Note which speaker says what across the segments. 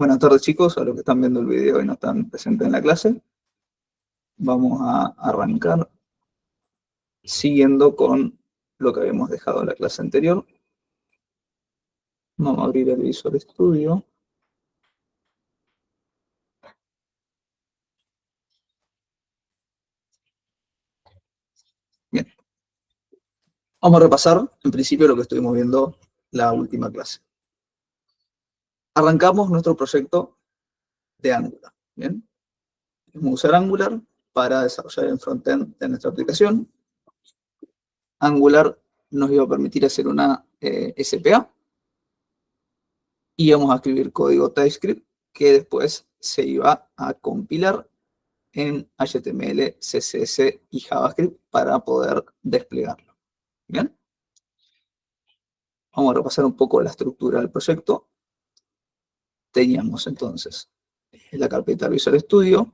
Speaker 1: Buenas tardes, chicos, a los que están viendo el video y no están presentes en la clase. Vamos a arrancar siguiendo con lo que habíamos dejado en la clase anterior. Vamos a abrir el Visual Studio. Bien. Vamos a repasar, en principio, lo que estuvimos viendo la última clase. Arrancamos nuestro proyecto de Angular. Bien. Vamos a usar Angular para desarrollar el frontend de nuestra aplicación. Angular nos iba a permitir hacer una SPA y vamos a escribir código TypeScript que después se iba a compilar en HTML, CSS y JavaScript para poder desplegarlo. ¿Bien? Vamos a repasar un poco la estructura del proyecto. Teníamos entonces la carpeta Visual Studio,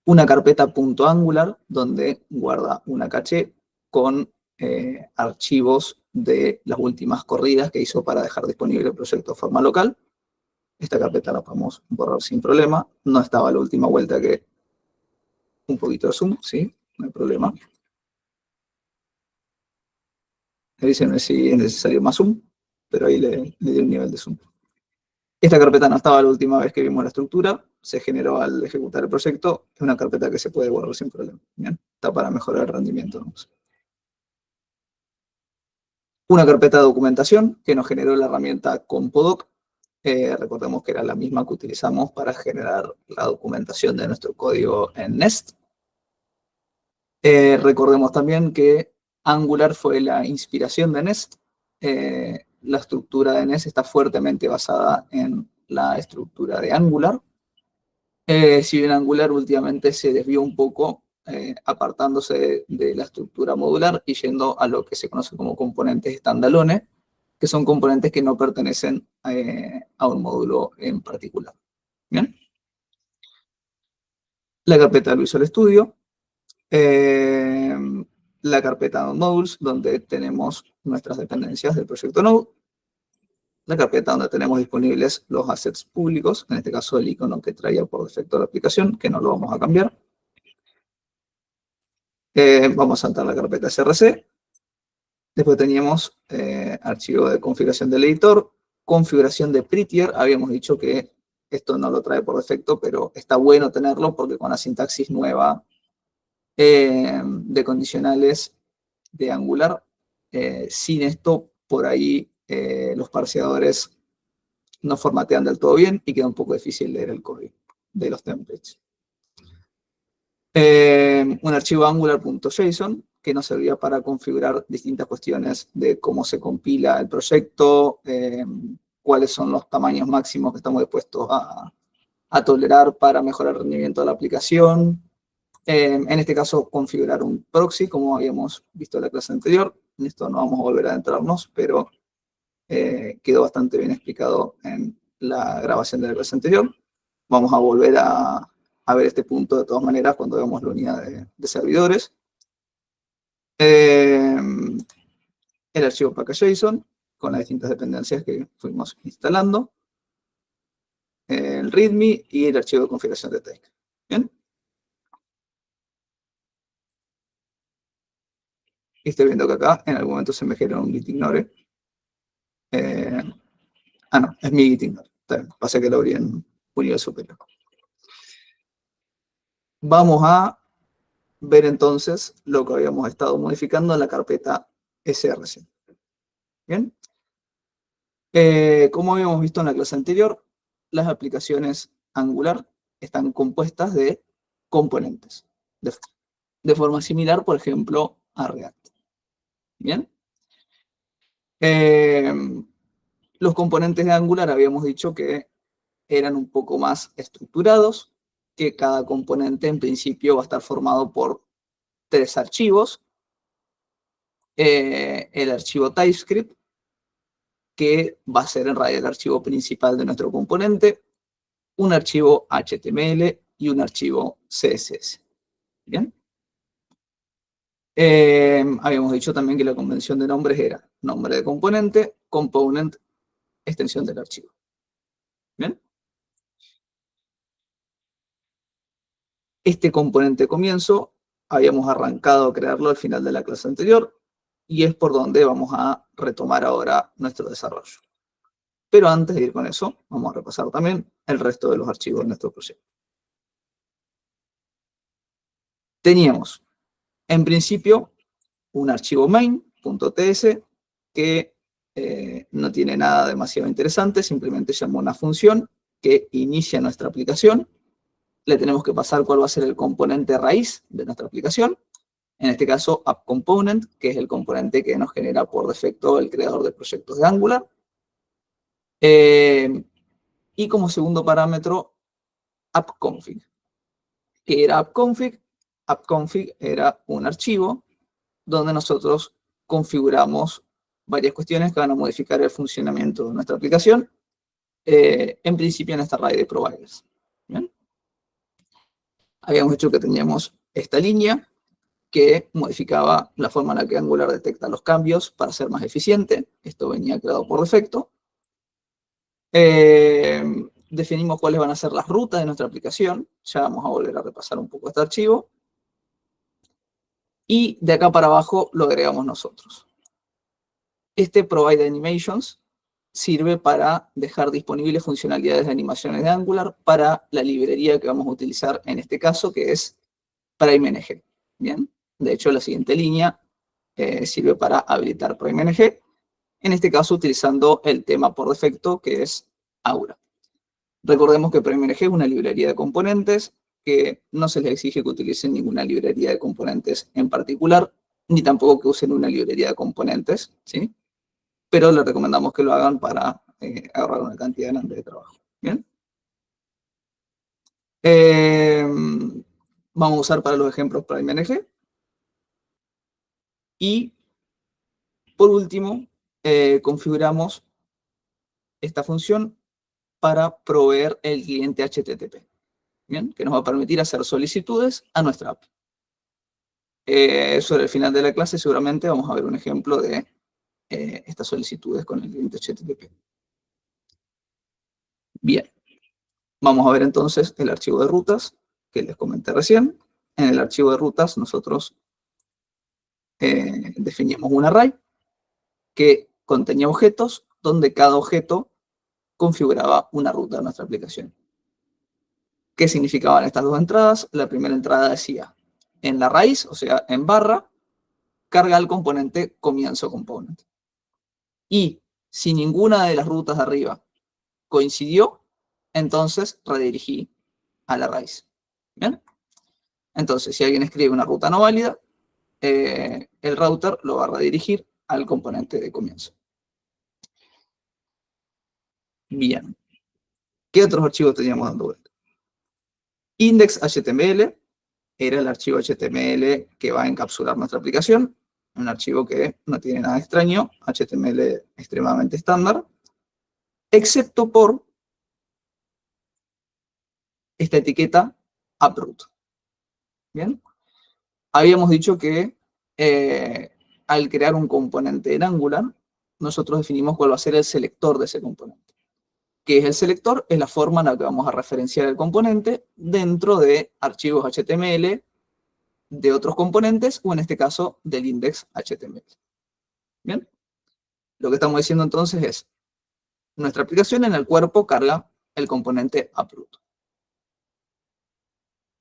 Speaker 1: una carpeta .angular donde guarda una caché con archivos de las últimas corridas que hizo para dejar disponible el proyecto de forma local. Esta carpeta la podemos borrar sin problema. No estaba la última vuelta que un poquito de zoom, ¿sí? No hay problema. Me dicen si es necesario más zoom, pero ahí le di un nivel de zoom. Esta carpeta no estaba la última vez que vimos la estructura, se generó al ejecutar el proyecto. Es una carpeta que se puede borrar sin problema. ¿Bien? Está para mejorar el rendimiento. Vamos. Una carpeta de documentación que nos generó la herramienta Compodoc. Recordemos que era la misma que utilizamos para generar la documentación de nuestro código en Nest. Recordemos también que Angular fue la inspiración de Nest. La estructura de Nest está fuertemente basada en la estructura de Angular. Si bien Angular últimamente se desvió un poco, apartándose de la estructura modular y yendo a lo que se conoce como componentes standalone, que son componentes que no pertenecen a un módulo en particular. ¿Bien? La carpeta del Visual Studio. La carpeta Modules, donde tenemos nuestras dependencias del proyecto Node. La carpeta donde tenemos disponibles los assets públicos, en este caso el icono que traía por defecto la aplicación, que no lo vamos a cambiar. Vamos a saltar la carpeta src. Después teníamos archivo de configuración del editor, configuración de Prettier. Habíamos dicho que esto no lo trae por defecto, pero está bueno tenerlo porque con la sintaxis nueva de condicionales de Angular, sin esto, por ahí los parseadores no formatean del todo bien y queda un poco difícil leer el código de los templates. Un archivo angular.json que nos servía para configurar distintas cuestiones de cómo se compila el proyecto, cuáles son los tamaños máximos que estamos dispuestos a tolerar para mejorar el rendimiento de la aplicación. En este caso, configurar un proxy, como habíamos visto en la clase anterior. En esto no vamos a volver a adentrarnos, pero quedó bastante bien explicado en la grabación de la clase anterior. Vamos a volver a ver este punto de todas maneras cuando veamos la unidad de servidores. El archivo package.json con las distintas dependencias que fuimos instalando. El readme y el archivo de configuración de text. ¿Bien? Y estoy viendo que acá en algún momento se me generó un git ignore. No, es mi git ignore. Pasa que lo abrí en un nivel superior. Vamos a ver entonces lo que habíamos estado modificando en la carpeta src. ¿Bien? Como habíamos visto en la clase anterior, las aplicaciones Angular están compuestas de componentes. De forma similar, por ejemplo, a React. ¿Bien? Los componentes de Angular habíamos dicho que eran un poco más estructurados, que cada componente en principio va a estar formado por 3 archivos. El archivo TypeScript, que va a ser en realidad el archivo principal de nuestro componente, un archivo HTML y un archivo CSS. ¿Bien? Habíamos dicho también que la convención de nombres era nombre de componente, component, extensión del archivo. ¿Bien? Este componente comienzo habíamos arrancado a crearlo al final de la clase anterior y es por donde vamos a retomar ahora nuestro desarrollo. Pero antes de ir con eso, vamos a repasar también el resto de los archivos de nuestro proyecto. Teníamos, en principio, un archivo main.ts que no tiene nada demasiado interesante, simplemente llama una función que inicia nuestra aplicación. Le tenemos que pasar cuál va a ser el componente raíz de nuestra aplicación. En este caso, AppComponent, que es el componente que nos genera por defecto el creador de proyectos de Angular. Y como segundo parámetro, AppConfig. ¿Qué era AppConfig? AppConfig era un archivo donde nosotros configuramos varias cuestiones que van a modificar el funcionamiento de nuestra aplicación, en principio en esta array de providers. ¿Bien? Habíamos dicho que teníamos esta línea que modificaba la forma en la que Angular detecta los cambios para ser más eficiente. Esto venía creado por defecto. Definimos cuáles van a ser las rutas de nuestra aplicación. Ya vamos a volver a repasar un poco este archivo. Y de acá para abajo lo agregamos nosotros. Este Provide Animations sirve para dejar disponibles funcionalidades de animaciones de Angular para la librería que vamos a utilizar en este caso, que es PrimeNG. Bien, de hecho la siguiente línea sirve para habilitar PrimeNG, en este caso utilizando el tema por defecto que es Aura. Recordemos que PrimeNG es una librería de componentes que no se les exige que utilicen ninguna librería de componentes en particular, ni tampoco que usen una librería de componentes, ¿sí? Pero les recomendamos que lo hagan para ahorrar una cantidad grande de trabajo. ¿Bien? Vamos a usar para los ejemplos PrimeNG. Y, por último, configuramos esta función para proveer el cliente HTTP, ¿bien? Que nos va a permitir hacer solicitudes a nuestra API. Sobre el final de la clase seguramente vamos a ver un ejemplo de estas solicitudes con el cliente HTTP. Bien, vamos a ver entonces el archivo de rutas que les comenté recién. En el archivo de rutas nosotros definimos un array que contenía objetos donde cada objeto configuraba una ruta de nuestra aplicación. ¿Qué significaban estas dos entradas? La primera entrada decía, en la raíz, o sea, en barra, carga el componente comienzo component. Y si ninguna de las rutas de arriba coincidió, entonces redirigí a la raíz. ¿Bien? Entonces, si alguien escribe una ruta no válida, el router lo va a redirigir al componente de comienzo. Bien. ¿Qué otros archivos teníamos dando vuelta? Index.html era el archivo HTML que va a encapsular nuestra aplicación. Un archivo que no tiene nada extraño, HTML extremadamente estándar, excepto por esta etiqueta uproot. ¿Bien? Habíamos dicho que al crear un componente en Angular, nosotros definimos cuál va a ser el selector de ese componente. ¿Qué es el selector? Es la forma en la que vamos a referenciar el componente dentro de archivos HTML de otros componentes, o en este caso, del index.html. ¿Bien? Lo que estamos diciendo entonces es, nuestra aplicación en el cuerpo carga el componente uproot.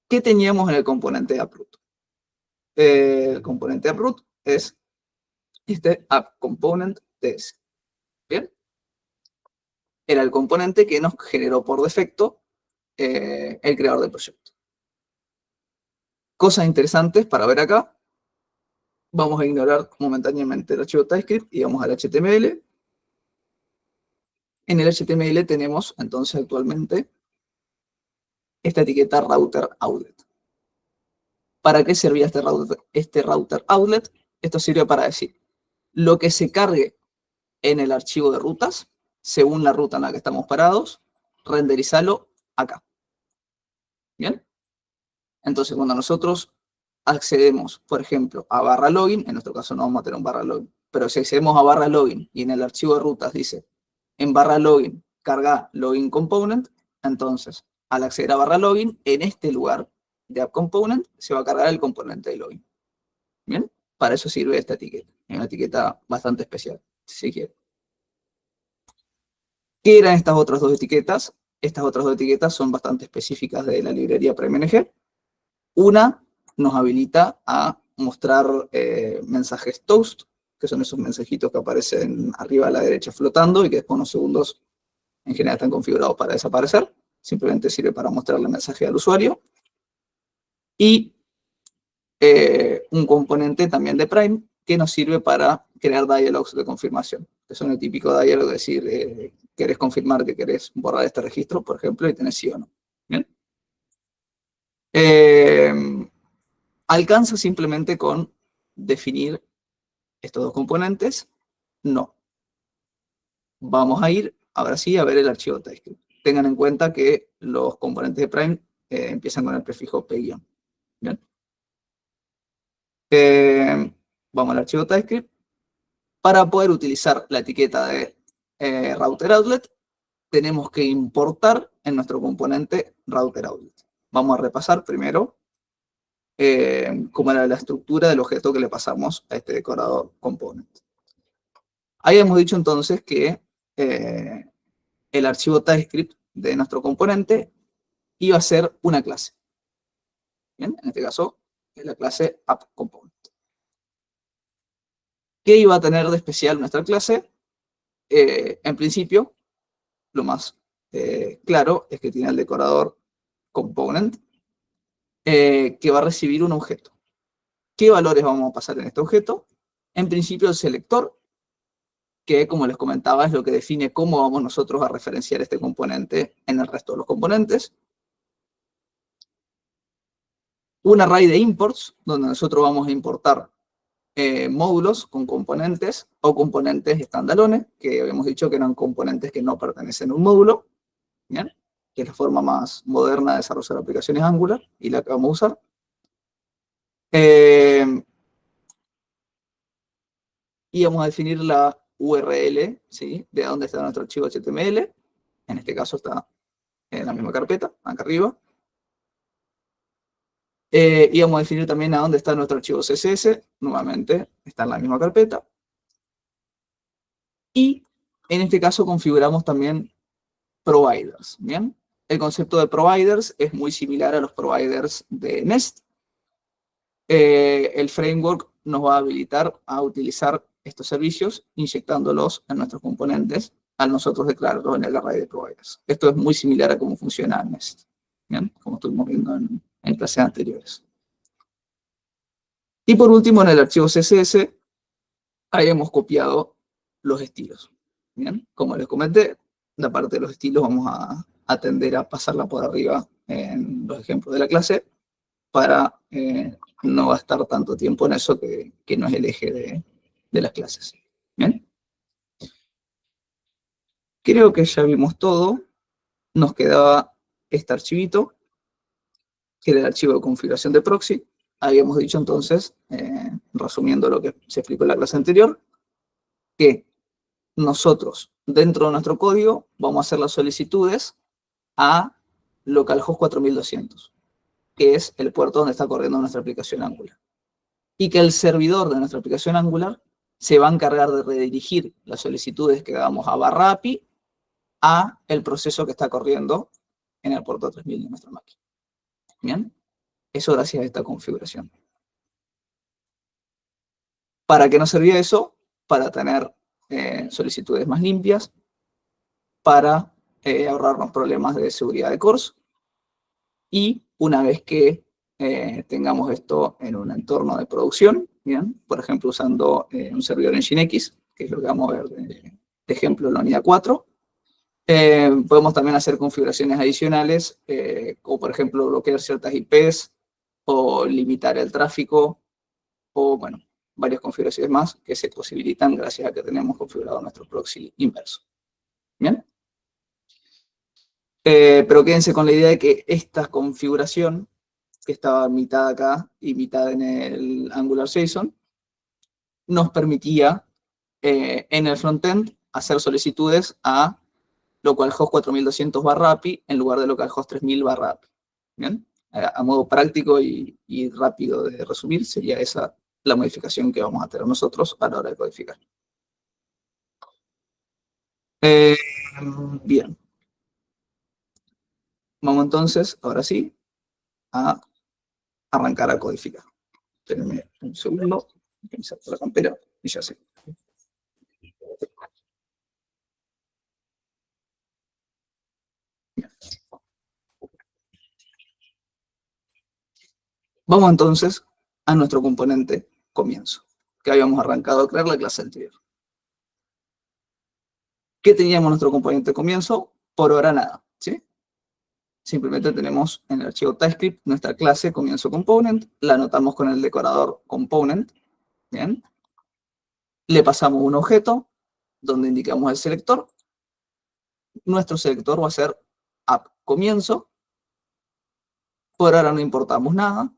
Speaker 1: ¿Qué teníamos en el componente uproot? El componente uproot es este AppComponent.ts. ¿Bien? Era el componente que nos generó por defecto el creador del proyecto. Cosas interesantes para ver acá. Vamos a ignorar momentáneamente el archivo TypeScript y vamos al HTML. En el HTML tenemos entonces actualmente esta etiqueta router outlet. ¿Para qué servía este router outlet? Esto sirve para decir lo que se cargue en el archivo de rutas, según la ruta en la que estamos parados, renderizarlo acá. ¿Bien? Entonces, cuando nosotros accedemos, por ejemplo, a barra login, en nuestro caso no vamos a tener un barra login, pero si accedemos a barra login y en el archivo de rutas dice, en barra login carga login component, entonces, al acceder a barra login, en este lugar de app component, se va a cargar el componente de login. ¿Bien? Para eso sirve esta etiqueta. Es una etiqueta bastante especial, si se quiere. ¿Qué eran estas otras dos etiquetas? Estas otras dos etiquetas son bastante específicas de la librería PrimeNG. Una nos habilita a mostrar mensajes toast, que son esos mensajitos que aparecen arriba a la derecha flotando y que después de unos segundos en general están configurados para desaparecer. Simplemente sirve para mostrarle mensaje al usuario. Y un componente también de Prime que nos sirve para crear dialogs de confirmación, que son el típico diálogo de decir, querés confirmar que querés borrar este registro, por ejemplo, y tenés sí o no. ¿Bien? ¿Alcanza simplemente con definir estos dos componentes? No. Vamos a ir, ahora sí, a ver el archivo TypeScript. Tengan en cuenta que los componentes de Prime empiezan con el prefijo p-. ¿Bien? Vamos al archivo TypeScript. Para poder utilizar la etiqueta de router outlet, tenemos que importar en nuestro componente router outlet. Vamos a repasar primero cómo era la estructura del objeto que le pasamos a este decorador component. Ahí hemos dicho entonces que el archivo TypeScript de nuestro componente iba a ser una clase. Bien, en este caso es la clase appComponent. ¿Qué iba a tener de especial nuestra clase? En principio, lo más claro es que tiene el decorador component que va a recibir un objeto. ¿Qué valores vamos a pasar en este objeto? En principio el selector, que como les comentaba es lo que define cómo vamos nosotros a referenciar este componente en el resto de los componentes. Un array de imports, donde nosotros vamos a importar módulos con componentes o componentes standalone, que habíamos dicho que eran componentes que no pertenecen a un módulo, ¿bien? Que es la forma más moderna de desarrollar aplicaciones Angular y la que vamos a usar. Y vamos a definir la URL, ¿sí? De dónde está nuestro archivo HTML. En este caso está en la misma carpeta, acá arriba. Y vamos a definir también a dónde está nuestro archivo CSS. Nuevamente, está en la misma carpeta. Y en este caso configuramos también providers, ¿bien? El concepto de providers es muy similar a los providers de Nest. El framework nos va a habilitar a utilizar estos servicios inyectándolos en nuestros componentes al nosotros declararlos en el array de providers. Esto es muy similar a cómo funciona Nest, ¿bien? Como estuvimos viendo en clases anteriores. Y por último, en el archivo CSS, ahí hemos copiado los estilos. ¿Bien? Como les comenté, la parte de los estilos vamos a tender a pasarla por arriba en los ejemplos de la clase para no gastar tanto tiempo en eso que no es el eje de las clases. ¿Bien? Creo que ya vimos todo. Nos quedaba este archivito, que era el archivo de configuración de proxy. Habíamos dicho entonces, resumiendo lo que se explicó en la clase anterior, que nosotros, dentro de nuestro código, vamos a hacer las solicitudes a localhost 4200, que es el puerto donde está corriendo nuestra aplicación Angular. Y que el servidor de nuestra aplicación Angular se va a encargar de redirigir las solicitudes que hagamos a barra API a el proceso que está corriendo en el puerto 3000 de nuestra máquina. ¿Bien? Eso gracias a esta configuración. ¿Para qué nos servía eso? Para tener solicitudes más limpias, para ahorrarnos problemas de seguridad de cores. Y una vez que tengamos esto en un entorno de producción, ¿bien? Por ejemplo, usando un servidor en Nginx, que es lo que vamos a ver de ejemplo en la unidad 4, podemos también hacer configuraciones adicionales, como por ejemplo bloquear ciertas IPs, o limitar el tráfico, o bueno, varias configuraciones más que se posibilitan gracias a que tenemos configurado nuestro proxy inverso. ¿Bien? Pero quédense con la idea de que esta configuración, que estaba mitad acá y mitad en el AngularJSON, nos permitía en el frontend hacer solicitudes a localhost 4200 barra API en lugar de localhost 3000 barra API. ¿Bien? a modo práctico y rápido de resumir, sería esa la modificación que vamos a tener nosotros a la hora de codificar. Bien. Vamos entonces, ahora sí, a arrancar a codificar. Espérenme un segundo, voy a insertar la campera y ya sé. Vamos entonces a nuestro componente comienzo, que habíamos arrancado a crear la clase anterior. ¿Qué teníamos en nuestro componente comienzo? Por ahora nada, ¿sí? Simplemente tenemos en el archivo TypeScript nuestra clase comienzo component, la anotamos con el decorador component, ¿bien? Le pasamos un objeto donde indicamos el selector. Nuestro selector va a ser app comienzo. Por ahora no importamos nada.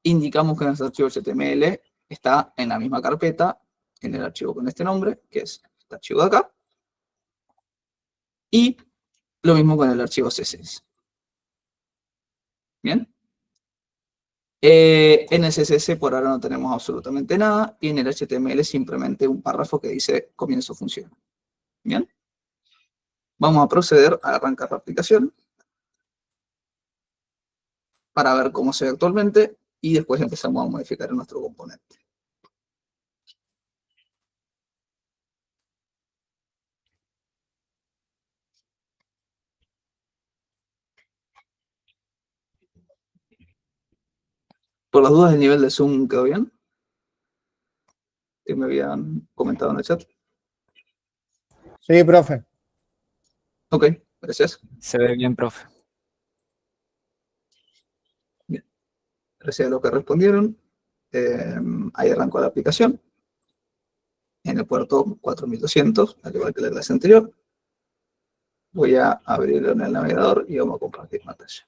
Speaker 1: Indicamos que nuestro archivo HTML está en la misma carpeta, en el archivo con este nombre, que es este archivo de acá. Y lo mismo con el archivo CSS. ¿Bien? En el CSS por ahora no tenemos absolutamente nada, y en el HTML simplemente un párrafo que dice comienzo función. ¿Bien? Vamos a proceder a arrancar la aplicación para ver cómo se ve actualmente, y después empezamos a modificar nuestro componente. Por las dudas, el nivel de zoom quedó bien, que me habían comentado en el chat.
Speaker 2: Sí, profe.
Speaker 1: Ok, gracias.
Speaker 3: Se ve bien, profe.
Speaker 1: Bien. Gracias a los que respondieron. Ahí arrancó la aplicación. En el puerto 4200, al igual que la clase anterior. Voy a abrirlo en el navegador y vamos a compartir pantalla.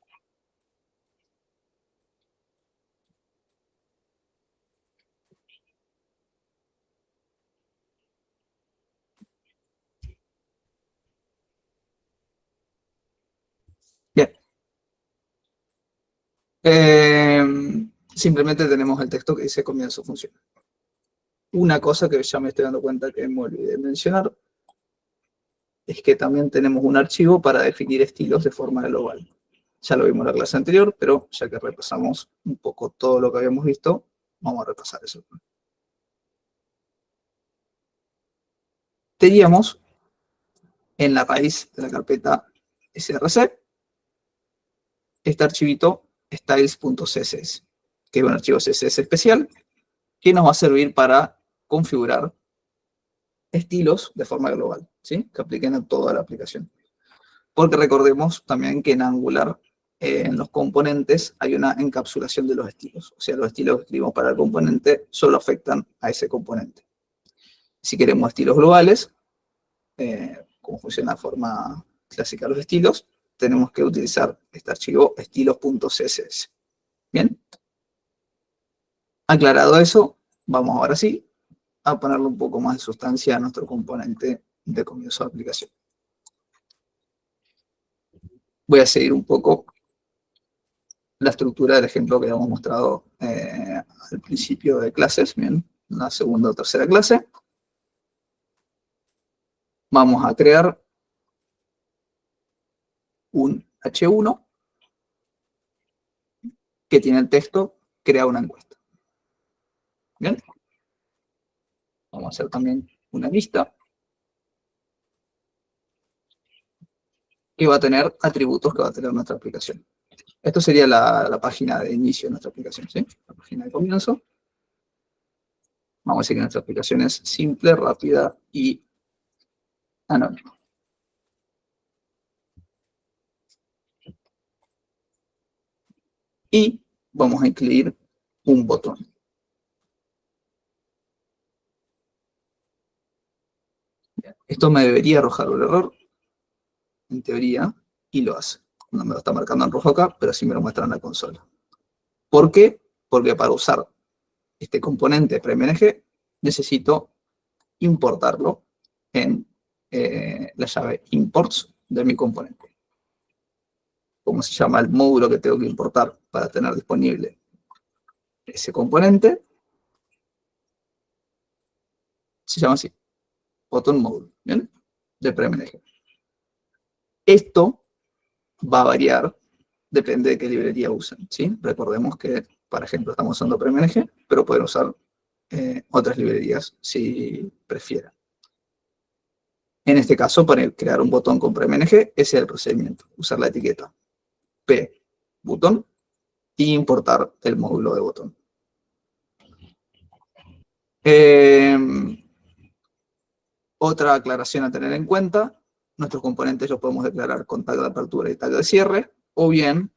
Speaker 1: Bien. Simplemente tenemos el texto que dice comienzo función. Una cosa que ya me estoy dando cuenta que me olvidé de mencionar es que también tenemos un archivo para definir estilos de forma global. Ya lo vimos en la clase anterior, pero ya que repasamos un poco todo lo que habíamos visto, vamos a repasar eso. Teníamos en la raíz de la carpeta src este archivito styles.css, que es un archivo CSS especial que nos va a servir para configurar estilos de forma global, ¿sí? Que apliquen a toda la aplicación. Porque recordemos también que en Angular, en los componentes, hay una encapsulación de los estilos. O sea, los estilos que escribimos para el componente solo afectan a ese componente. Si queremos estilos globales, como funciona de forma clásica los estilos, tenemos que utilizar este archivo estilos.css. Bien. Aclarado eso, vamos ahora sí a ponerle un poco más de sustancia a nuestro componente de comienzo de aplicación. Voy a seguir un poco la estructura del ejemplo que habíamos mostrado al principio de clases, bien, la segunda o tercera clase. Vamos a crear un H1 que tiene el texto crea una encuesta. Bien. Vamos a hacer también una lista que va a tener atributos que va a tener nuestra aplicación. Esto sería la página de inicio de nuestra aplicación, ¿sí? La página de comienzo. Vamos a decir que nuestra aplicación es simple, rápida y anónima. Y vamos a incluir un botón. Esto me debería arrojar un error, en teoría, y lo hace. No me lo está marcando en rojo acá, pero sí me lo muestra en la consola. ¿Por qué? Porque para usar este componente PrimeNG necesito importarlo en la llave imports de mi componente. ¿cómo se llama? El módulo que tengo que importar para tener disponible ese componente. Se llama así, botón módulo, ¿bien? De PremNG. Esto va a variar, depende de qué librería usen, ¿sí? Recordemos que, por ejemplo, estamos usando PremNG, pero pueden usar otras librerías si prefieren. En este caso, para crear un botón con PremNG, ese es el procedimiento. Usar la etiqueta P, botón, y importar el módulo de botón. Otra aclaración a tener en cuenta, nuestros componentes los podemos declarar con tag de apertura y tag de cierre, o bien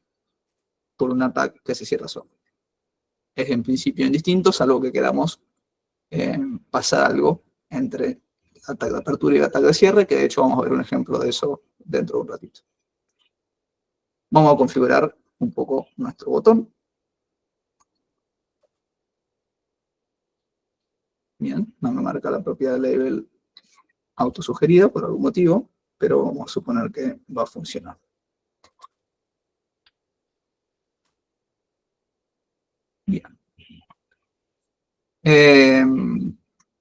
Speaker 1: por una tag que se cierra solo. Es en principio indistinto, salvo que queramos pasar algo entre la tag de apertura y la tag de cierre, que de hecho vamos a ver un ejemplo de eso dentro de un ratito. Vamos a configurar un poco nuestro botón. Bien, no me marca la propiedad label autosugerida por algún motivo, pero vamos a suponer que va a funcionar. Bien.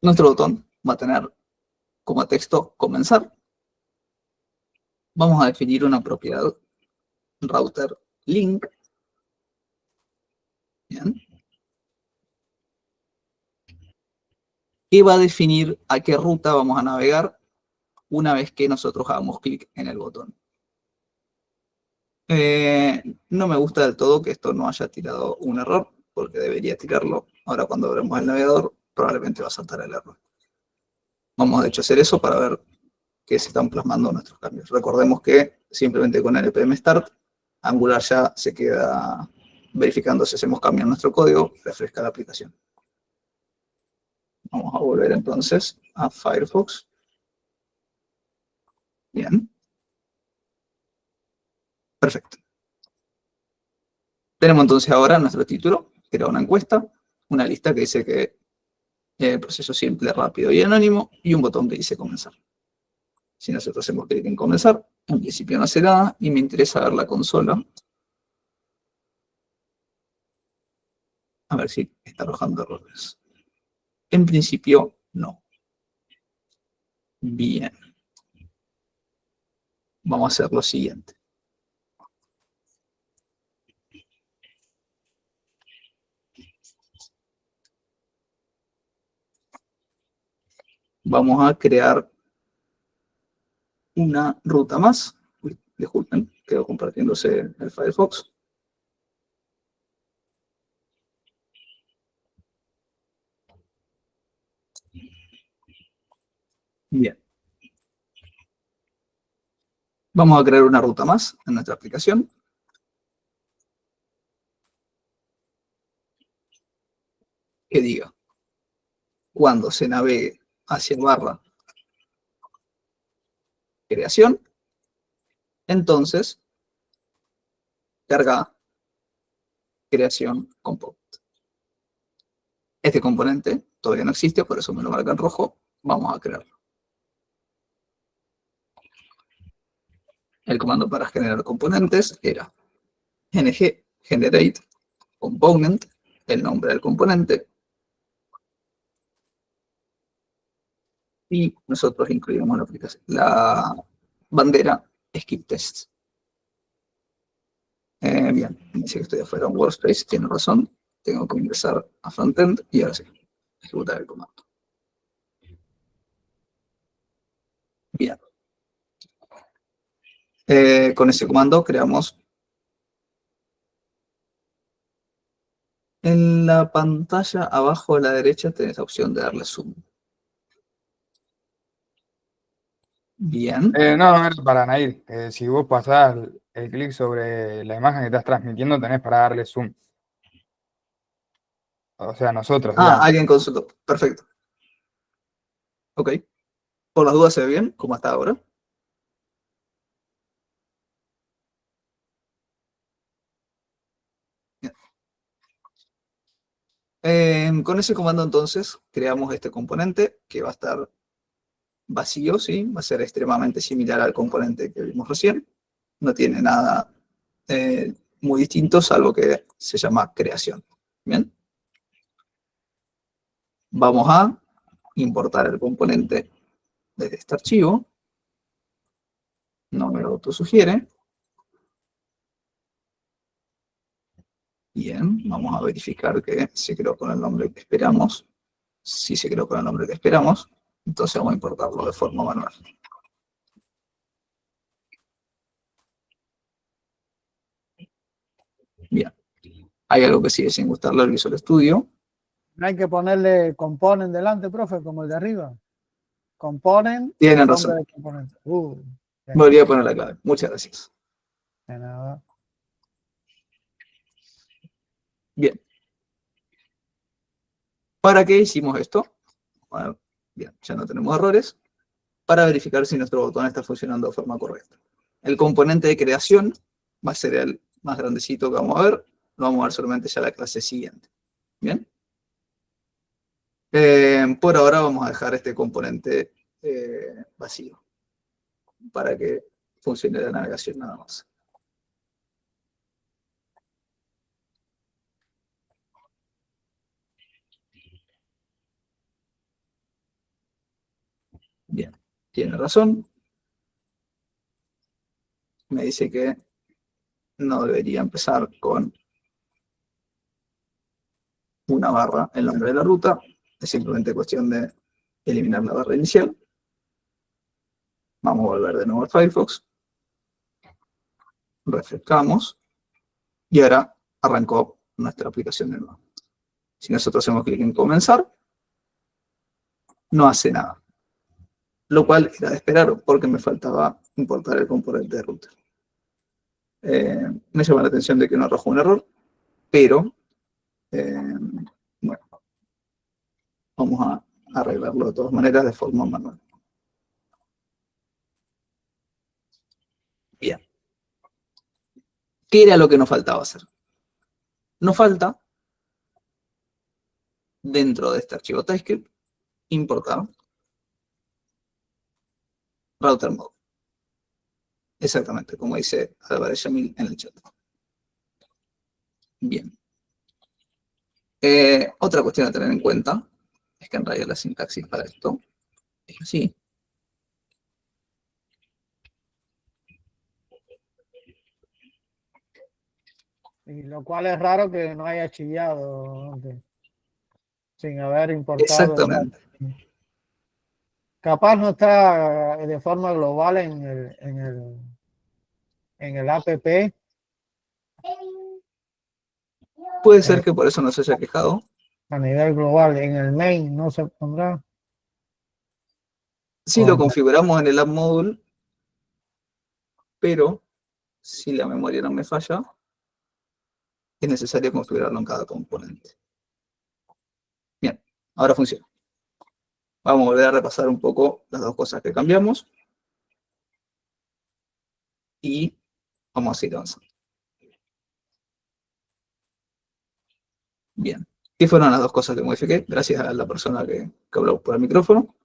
Speaker 1: Nuestro botón va a tener como texto comenzar. Vamos a definir una propiedad router link. Bien. Que va a definir a qué ruta vamos a navegar una vez que nosotros hagamos clic en el botón. No me gusta del todo que esto no haya tirado un error, porque debería tirarlo. Ahora cuando abramos el navegador, probablemente va a saltar el error. Vamos de hecho a hacer eso para ver que se están plasmando nuestros cambios. Recordemos que simplemente con npm start, Angular ya se queda verificando si hacemos cambio en nuestro código, refresca la aplicación. Vamos a volver entonces a Firefox. Bien. Perfecto. Tenemos entonces ahora nuestro título, que era una encuesta, una lista que dice que proceso simple, rápido y anónimo, y un botón que dice comenzar. Si nosotros hacemos clic en comenzar, en principio no hace nada, y me interesa ver la consola. A ver si está arrojando errores. En principio, no. Bien. Vamos a hacer lo siguiente. Vamos a crear una ruta más. Uy, disculpen, quedó compartiéndose el Firefox. Bien. Vamos a crear una ruta más en nuestra aplicación. Que diga, cuando se navegue hacia barra creación, entonces carga creación component. Este componente todavía no existe, por eso me lo marca en rojo. Vamos a crearlo. El comando para generar componentes era ng generate component, el nombre del componente, y nosotros incluimos la bandera skip tests. Bien, dice que estoy afuera de un workspace, tiene razón. Tengo que ingresar a frontend y ahora sí, ejecutar el comando. Bien. Con ese comando creamos en la pantalla abajo a la derecha tenés la opción de darle zoom. Bien.
Speaker 3: No era para Nair. Si vos pasás el clic sobre la imagen que estás transmitiendo, tenés para darle zoom. O sea, nosotros, digamos.
Speaker 1: Alguien consultó. Perfecto. Ok. Por las dudas se ve bien, como hasta ahora. Con ese comando entonces creamos este componente que va a estar vacío, ¿sí? Va a ser extremadamente similar al componente que vimos recién. No tiene nada muy distinto, salvo que se llama creación. Bien. Vamos a importar el componente desde este archivo. No me lo autosugiere. Bien, vamos a verificar que se creó con el nombre que esperamos. Si se creó con el nombre que esperamos, entonces vamos a importarlo de forma manual. Bien. Hay algo que sigue sin gustarle al Visual Studio.
Speaker 2: No hay que ponerle component delante, profe, como el de arriba. Component.
Speaker 1: Tienen
Speaker 2: nombre
Speaker 1: razón.
Speaker 2: del componente.
Speaker 1: Me olvidé poner la clave. Muchas gracias.
Speaker 2: De nada.
Speaker 1: Bien. ¿Para qué hicimos esto? Bueno, bien, ya no tenemos errores. Para verificar si nuestro botón está funcionando de forma correcta. El componente de creación va a ser el más grandecito que vamos a ver. Lo vamos a ver solamente ya la clase siguiente. Bien. Por ahora vamos a dejar este componente vacío para que funcione la navegación nada más. Bien, tiene razón. Me dice que no debería empezar con una barra el nombre de la ruta. Es simplemente cuestión de eliminar la barra inicial. Vamos a volver de nuevo al Firefox. Refrescamos. Y ahora arrancó nuestra aplicación de nuevo. Si nosotros hacemos clic en comenzar, no hace nada. Lo cual era de esperar porque me faltaba importar el componente de router. Me llama la atención de que no arrojó un error, pero bueno, vamos a arreglarlo de todas maneras de forma manual. Bien. ¿Qué era lo que nos faltaba hacer? Nos falta, dentro de este archivo TypeScript, importar router mode. Exactamente, como dice Álvarez Yamil en el chat. Bien. Otra cuestión a tener en cuenta es que en realidad la sintaxis para esto es así.
Speaker 2: Y lo cual es raro que no haya chillado sin haber importado.
Speaker 1: Exactamente.
Speaker 2: Capaz no está de forma global en el app.
Speaker 1: Puede ser que por eso no se haya quejado.
Speaker 2: A nivel global, en el main no se pondrá.
Speaker 1: Sí lo configuramos en el app module, pero si la memoria no me falla, es necesario configurarlo en cada componente. Bien, ahora funciona. Vamos a volver a repasar un poco las dos cosas que cambiamos. Y vamos a seguir avanzando. Bien. ¿Qué fueron las dos cosas que modifiqué? Gracias a la persona que habló por el micrófono.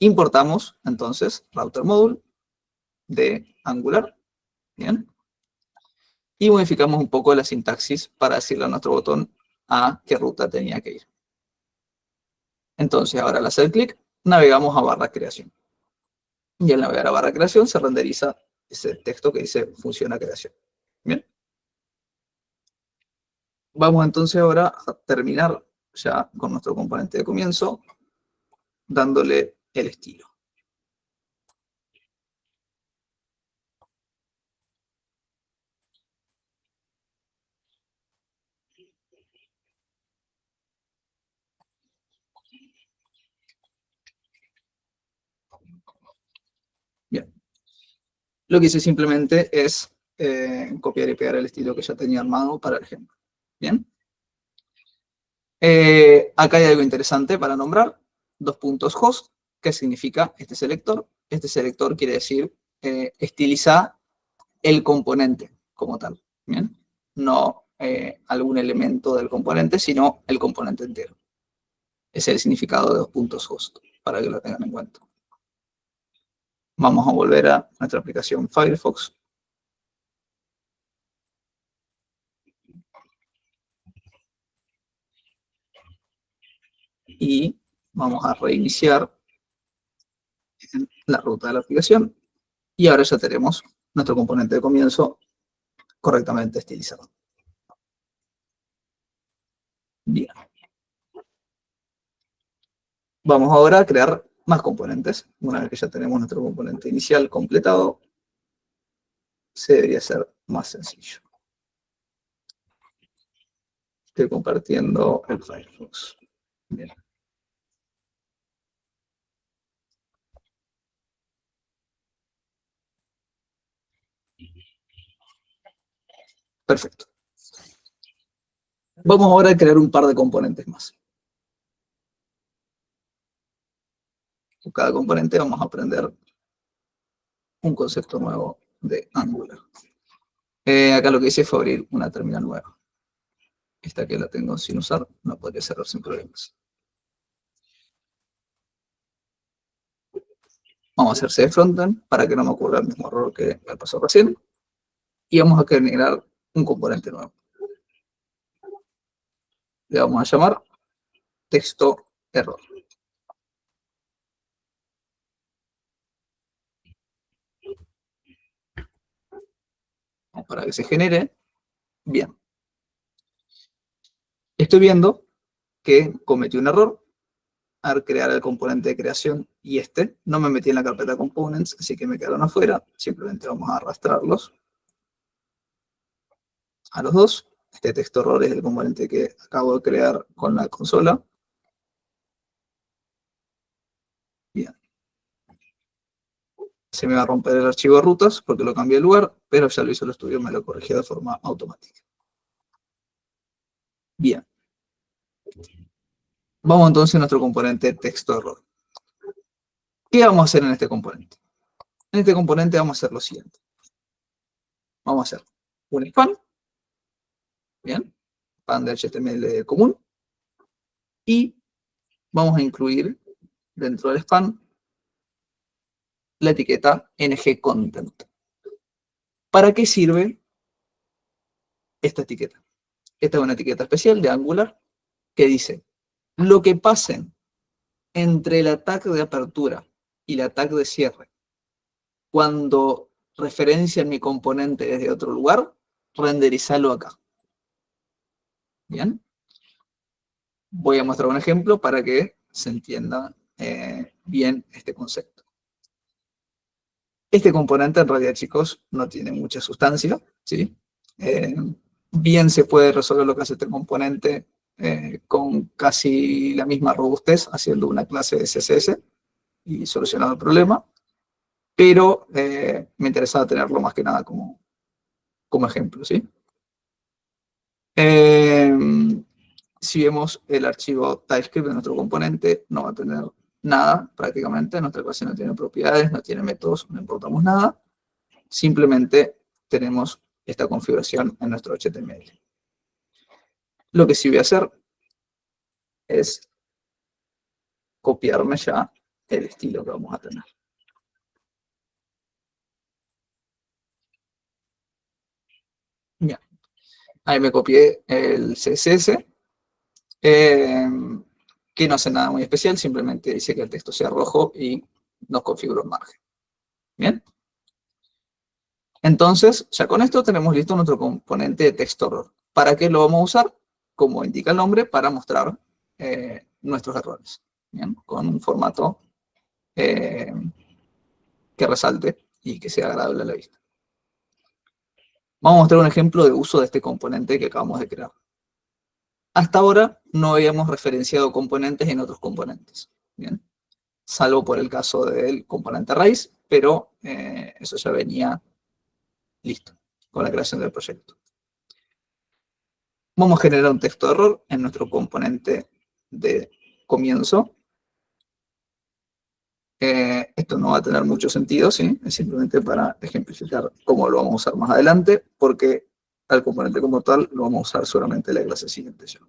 Speaker 1: Importamos, entonces, router module de Angular. Bien. Y modificamos un poco la sintaxis para decirle a nuestro botón a qué ruta tenía que ir. Entonces, ahora al hacer clic, navegamos a barra creación. Y al navegar a barra creación se renderiza ese texto que dice funciona creación. Bien. Vamos entonces ahora a terminar ya con nuestro componente de comienzo, dándole el estilo. Bien. Lo que hice simplemente es copiar y pegar el estilo que ya tenía armado para el ejemplo. Bien. Acá hay algo interesante para nombrar. $host, que significa este selector. Este selector quiere decir estiliza el componente como tal. ¿Bien? No algún elemento del componente, sino el componente entero. Ese es el significado de $host, para que lo tengan en cuenta. Vamos a volver a nuestra aplicación Firefox. Y vamos a reiniciar en la ruta de la aplicación. Y ahora ya tenemos nuestro componente de comienzo correctamente estilizado. Bien. Vamos ahora a crear más componentes. Una vez que ya tenemos nuestro componente inicial completado, se debería ser más sencillo. Estoy compartiendo el Firefox. Bien. Perfecto. Vamos ahora a crear un par de componentes más. Con cada componente vamos a aprender un concepto nuevo de Angular. Acá lo que hice fue abrir una terminal nueva. Esta que la tengo sin usar, no podría cerrar sin problemas. Vamos a hacer save frontend para que no me ocurra el mismo error que me pasó recién. Y vamos a generar un componente nuevo. Le vamos a llamar texto error. Para que se genere. Bien. Estoy viendo que cometí un error al crear el componente de creación y no me metí en la carpeta components, así que me quedaron afuera. Simplemente vamos a arrastrarlos a los dos. Este texto error es el componente que acabo de crear con la consola. Bien. Se me va a romper el archivo de rutas porque lo cambié de lugar, pero ya lo hizo el estudio, me lo corrigió de forma automática. Bien. Vamos entonces a nuestro componente texto error. ¿Qué vamos a hacer en este componente? En este componente vamos a hacer lo siguiente. Vamos a hacer un span. Bien. Span de HTML común. Y vamos a incluir dentro del span la etiqueta ngContent. ¿Para qué sirve esta etiqueta? Esta es una etiqueta especial de Angular que dice: lo que pasen entre el tag de apertura y el tag de cierre cuando referencian mi componente desde otro lugar, renderizarlo acá. Bien. Voy a mostrar un ejemplo para que se entienda bien este concepto. Este componente, en realidad, chicos, no tiene mucha sustancia, ¿sí? Bien se puede resolver lo que hace este componente con casi la misma robustez, haciendo una clase de CSS y solucionando el problema, pero me interesaba tenerlo más que nada como ejemplo, ¿sí? Si vemos el archivo TypeScript de nuestro componente, no va a tener nada prácticamente. Nuestra clase no tiene propiedades, no tiene métodos, no importamos nada. Simplemente tenemos esta configuración en nuestro HTML. Lo que sí voy a hacer es copiarme ya el estilo que vamos a tener. Bien. Ahí me copié el CSS. Que no hace nada muy especial, simplemente dice que el texto sea rojo y nos configura el margen. Bien. Entonces, ya con esto tenemos listo nuestro componente de texto error. ¿Para qué lo vamos a usar? Como indica el nombre, para mostrar nuestros errores. Bien. Con un formato que resalte y que sea agradable a la vista. Vamos a mostrar un ejemplo de uso de este componente que acabamos de crear. Hasta ahora no habíamos referenciado componentes en otros componentes, ¿bien? Salvo por el caso del componente raíz, pero eso ya venía listo con la creación del proyecto. Vamos a generar un texto de error en nuestro componente de comienzo. Esto no va a tener mucho sentido, ¿sí? Es simplemente para ejemplificar cómo lo vamos a usar más adelante, porque al componente como tal lo vamos a usar solamente en la clase siguiente ya.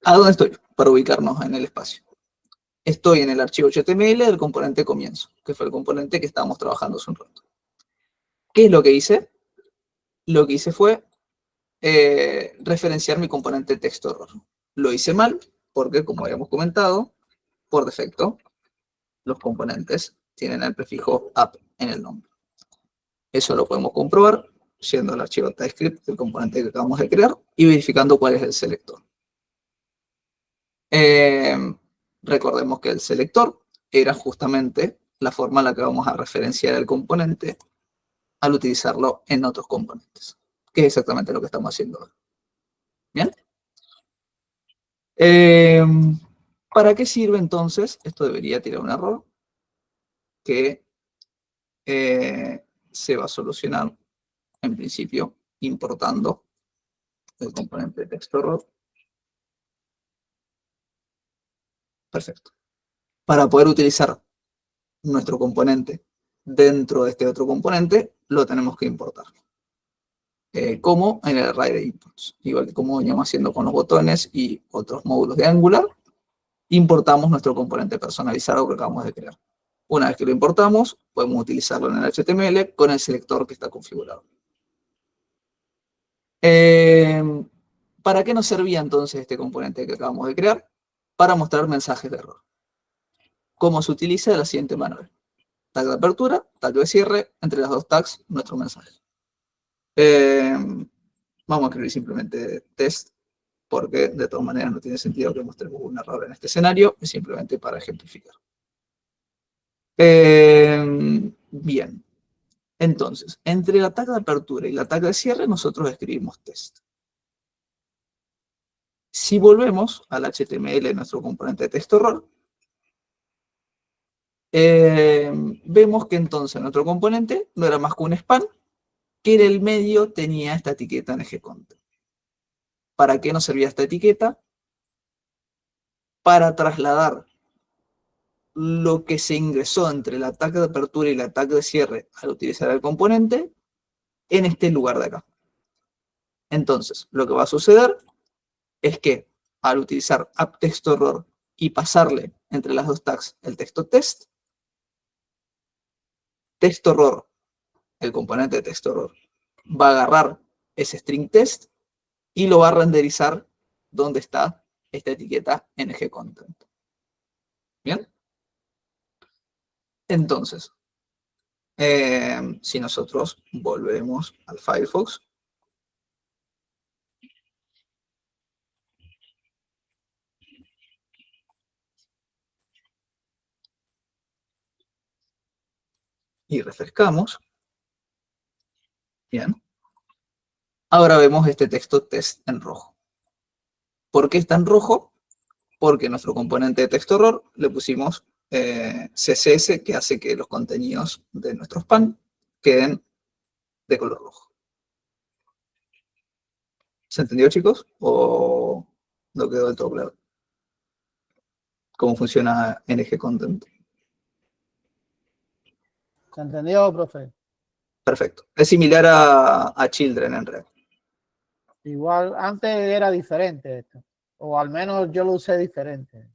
Speaker 1: ¿A dónde estoy? Para ubicarnos en el espacio. estoy en el archivo HTML del componente comienzo, que fue el componente que estábamos trabajando hace un rato. ¿Qué es lo que hice? Lo que hice fue referenciar mi componente texto error. Lo hice mal porque, como habíamos comentado, por defecto, los componentes tienen el prefijo app en el nombre. Eso lo podemos comprobar yendo al archivo TypeScript del componente que acabamos de crear y verificando cuál es el selector. Recordemos que el selector era justamente la forma en la que vamos a referenciar el componente al utilizarlo en otros componentes, que es exactamente lo que estamos haciendo ahora. ¿Bien? ¿Para qué sirve entonces? Esto debería tirar un error que se va a solucionar en principio importando el componente de texto error. Perfecto. Para poder utilizar nuestro componente dentro de este otro componente, lo tenemos que importar. Como en el array de inputs. Igual que como veníamos haciendo con los botones y otros módulos de Angular, importamos nuestro componente personalizado que acabamos de crear. Una vez que lo importamos, podemos utilizarlo en el HTML con el selector que está configurado. ¿Para qué nos servía entonces este componente que acabamos de crear? Para mostrar mensajes de error. ¿Cómo se utiliza? De la siguiente manera. Tag de apertura, tag de cierre, entre las dos tags, nuestro mensaje. Vamos a escribir simplemente test, porque de todas maneras no tiene sentido que mostremos un error en este escenario, es simplemente para ejemplificar. Bien. Entonces, entre la tag de apertura y la tag de cierre, nosotros escribimos test. Si volvemos al HTML de nuestro componente de texto error, vemos que entonces nuestro componente no era más que un span, que en el medio tenía esta etiqueta en ngContent. ¿Para qué nos servía esta etiqueta? Para trasladar lo que se ingresó entre la tag de apertura y la tag de cierre al utilizar el componente en este lugar de acá. Entonces, lo que va a suceder es que al utilizar app_texto_error y pasarle entre las dos tags el texto test, texto error, el componente de texto error, va a agarrar ese string test y lo va a renderizar donde está esta etiqueta ngContent. ¿Bien? Entonces, si nosotros volvemos al Firefox, y refrescamos, bien, ahora vemos este texto test en rojo. ¿Por qué está en rojo? Porque nuestro componente de texto error le pusimos CSS, que hace que los contenidos de nuestro span queden de color rojo. ¿Se entendió, chicos? ¿O no quedó del todo claro cómo funciona ngContent?
Speaker 2: ¿Se entendió, profe?
Speaker 1: Perfecto. Es similar a Children en React.
Speaker 2: Igual, antes era diferente esto, o al menos yo lo usé diferente.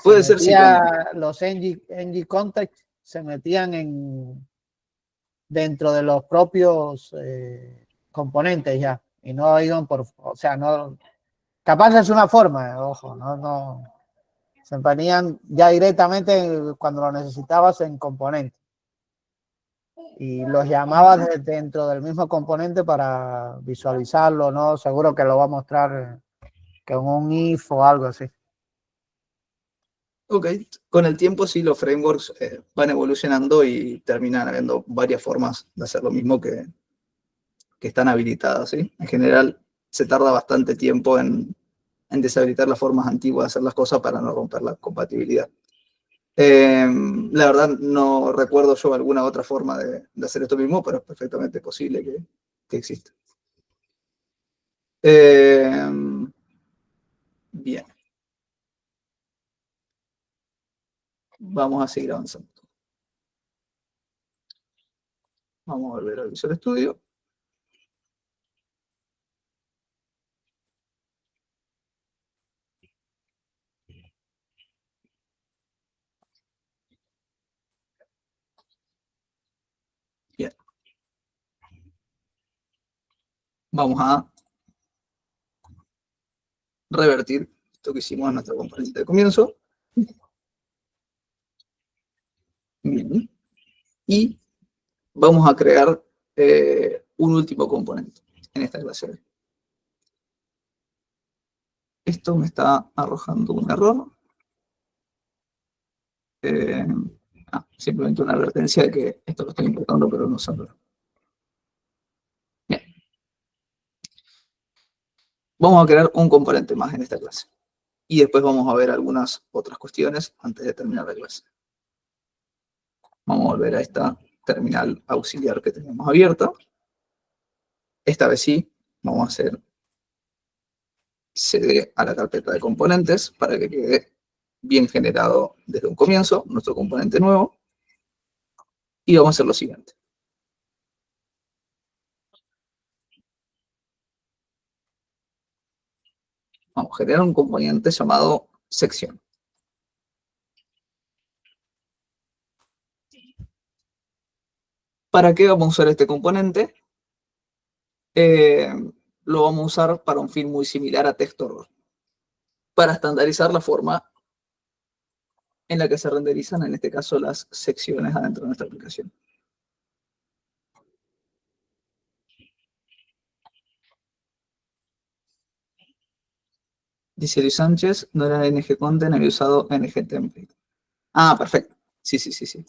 Speaker 1: Puede ser, sí, bueno.
Speaker 2: Los ngContext se metían dentro de los propios componentes ya, y no iban por, o sea, no, capaz es una forma, ojo, no, se ponían ya directamente cuando lo necesitabas en componente. Y los llamabas dentro del mismo componente para visualizarlo, ¿no? Seguro que lo va a mostrar con un if o algo así.
Speaker 1: Ok, con el tiempo sí los frameworks van evolucionando y terminan habiendo varias formas de hacer lo mismo que están habilitadas, ¿sí? En general se tarda bastante tiempo en deshabilitar las formas antiguas de hacer las cosas para no romper la compatibilidad. La verdad no recuerdo yo alguna otra forma de hacer esto mismo, pero es perfectamente posible que exista. Bien. Vamos a seguir avanzando. Vamos a volver al Visual Studio. vamos a revertir esto que hicimos en nuestro componente de comienzo. Bien. Y vamos a crear un último componente en esta clase. Esto me está arrojando un error. Simplemente una advertencia de que esto lo estoy importando, pero no solo. Bien. Vamos a crear un componente más en esta clase. Y después vamos a ver algunas otras cuestiones antes de terminar la clase. Vamos a volver a esta terminal auxiliar que tenemos abierta. Esta vez sí, vamos a hacer cd a la carpeta de componentes para que quede bien generado desde un comienzo nuestro componente nuevo. Y vamos a hacer lo siguiente. Vamos a generar un componente llamado sección. ¿Para qué vamos a usar este componente? Lo vamos a usar para un fin muy similar a TextOrder, para estandarizar la forma en la que se renderizan, en este caso, las secciones adentro de nuestra aplicación. Dice Luis Sánchez, no era ng-content, había usado ng-template. Ah, perfecto. Sí.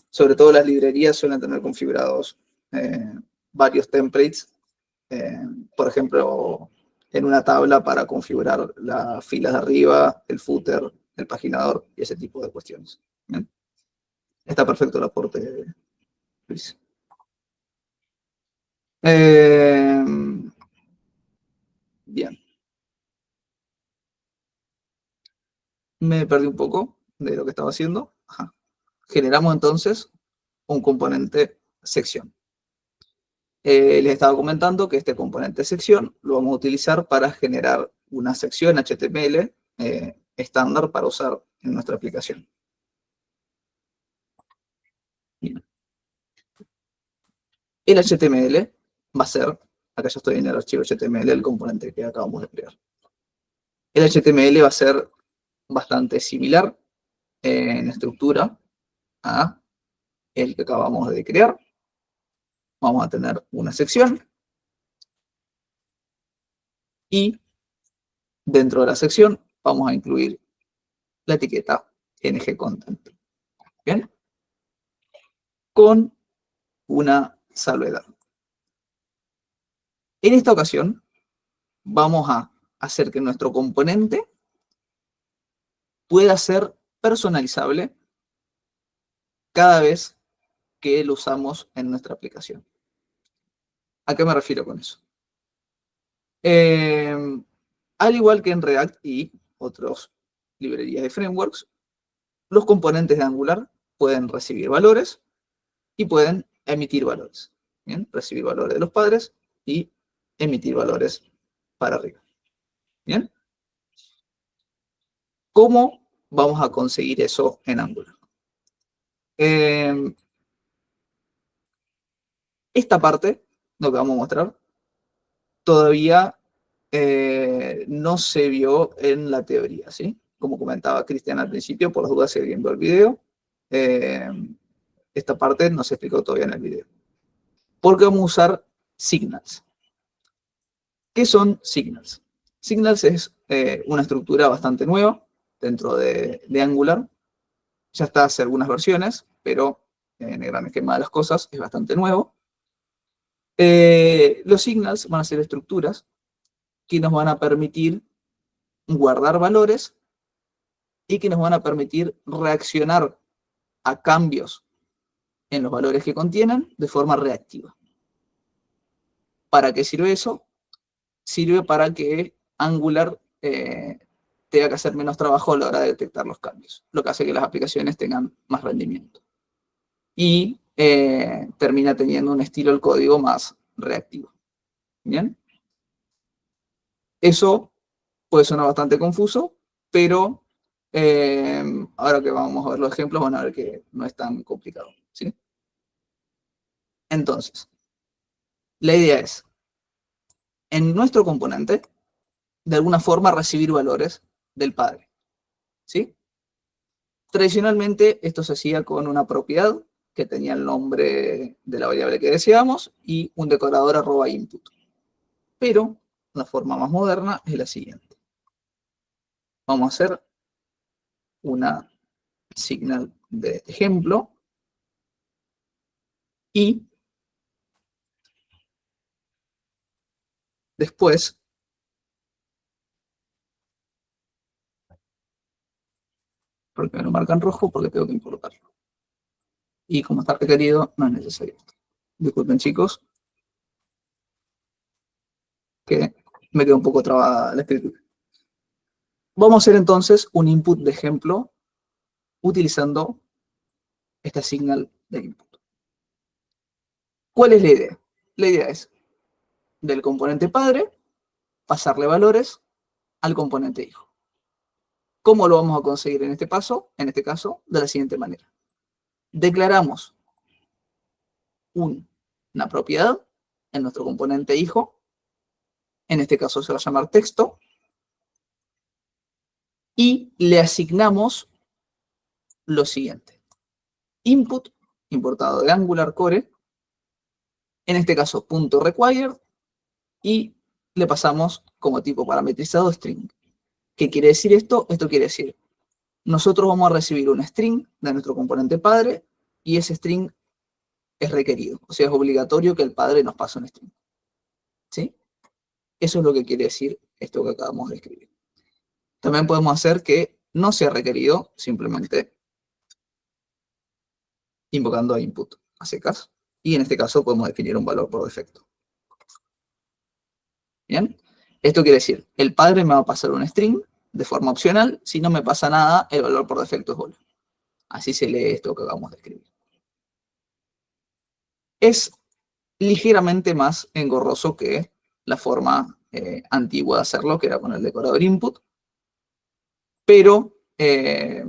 Speaker 1: Sobre todo las librerías suelen tener configurados varios templates. Por ejemplo, en una tabla para configurar las filas de arriba, el footer, el paginador y ese tipo de cuestiones. ¿Bien? Está perfecto el aporte, Luis. Bien. Me perdí un poco de lo que estaba haciendo. Ajá. Generamos entonces un componente sección. Les estaba comentando que este componente sección lo vamos a utilizar para generar una sección HTML estándar para usar en nuestra aplicación. Bien. El HTML va a ser, acá ya estoy en el archivo HTML, el componente que acabamos de crear. El HTML va a ser bastante similar en estructura a el que acabamos de crear. Vamos a tener una sección y dentro de la sección vamos a incluir la etiqueta ng-content. ¿Bien? Con una salvedad. En esta ocasión vamos a hacer que nuestro componente pueda ser personalizable cada vez que lo usamos en nuestra aplicación. ¿A qué me refiero con eso? Al igual que en React y otras librerías de frameworks, los componentes de Angular pueden recibir valores y pueden emitir valores. ¿Bien? Recibir valores de los padres y emitir valores para arriba. ¿Bien? ¿Cómo vamos a conseguir eso en Angular? Esta parte, lo que vamos a mostrar, todavía no se vio en la teoría, ¿sí? Como comentaba Cristian al principio, por las dudas seguir viendo el video. Esta parte no se explicó todavía en el video. Porque vamos a usar signals. ¿Qué son signals? Signals es una estructura bastante nueva dentro de Angular. Ya está hace algunas versiones, pero en el gran esquema de las cosas es bastante nuevo. Los signals van a ser estructuras que nos van a permitir guardar valores y que nos van a permitir reaccionar a cambios en los valores que contienen de forma reactiva. ¿Para qué sirve eso? Sirve para que Angular tenga que hacer menos trabajo a la hora de detectar los cambios, lo que hace que las aplicaciones tengan más rendimiento. Y termina teniendo un estilo del código más reactivo. ¿Bien? Eso puede sonar bastante confuso, pero ahora que vamos a ver los ejemplos van a ver que no es tan complicado. ¿Sí? Entonces, la idea es, en nuestro componente, de alguna forma, recibir valores del padre, ¿sí? Tradicionalmente, esto se hacía con una propiedad que tenía el nombre de la variable que deseamos y un decorador @input. Pero la forma más moderna es la siguiente. Vamos a hacer una signal de ejemplo y después porque me lo marcan rojo porque tengo que importarlo. Y como está requerido, no es necesario. Disculpen, chicos, que me quedó un poco trabada la escritura. Vamos a hacer entonces un input de ejemplo utilizando esta signal de input. ¿Cuál es la idea? La idea es del componente padre pasarle valores al componente hijo. ¿Cómo lo vamos a conseguir en este paso? En este caso, de la siguiente manera. Declaramos una propiedad en nuestro componente hijo, en este caso se va a llamar texto, y le asignamos lo siguiente. Input, importado de Angular Core, en este caso .required, y le pasamos como tipo parametrizado string. ¿Qué quiere decir esto? Esto quiere decir, nosotros vamos a recibir un string de nuestro componente padre, y ese string es requerido, o sea, es obligatorio que el padre nos pase un string. ¿Sí? Eso es lo que quiere decir esto que acabamos de escribir. También podemos hacer que no sea requerido, simplemente invocando a input a secas, y en este caso podemos definir un valor por defecto. ¿Bien? Esto quiere decir, el padre me va a pasar un string de forma opcional, si no me pasa nada, el valor por defecto es hola. Así se lee esto que acabamos de escribir. Es ligeramente más engorroso que la forma antigua de hacerlo, que era con el decorador input, pero es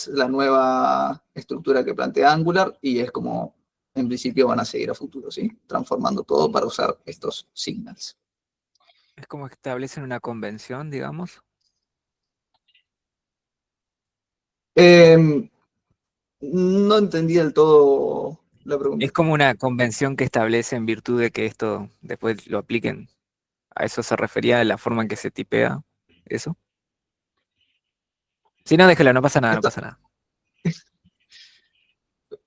Speaker 1: la nueva estructura que plantea Angular y es como en principio van a seguir a futuro, ¿sí? Transformando todo para usar estos signals.
Speaker 4: Es como que establecen una convención, digamos.
Speaker 1: No entendí del todo la pregunta.
Speaker 4: Es como una convención que establece en virtud de que esto después lo apliquen. ¿A eso se refería de la forma en que se tipea eso? Si no, déjelo, no pasa nada, no
Speaker 1: Esto,
Speaker 4: pasa nada.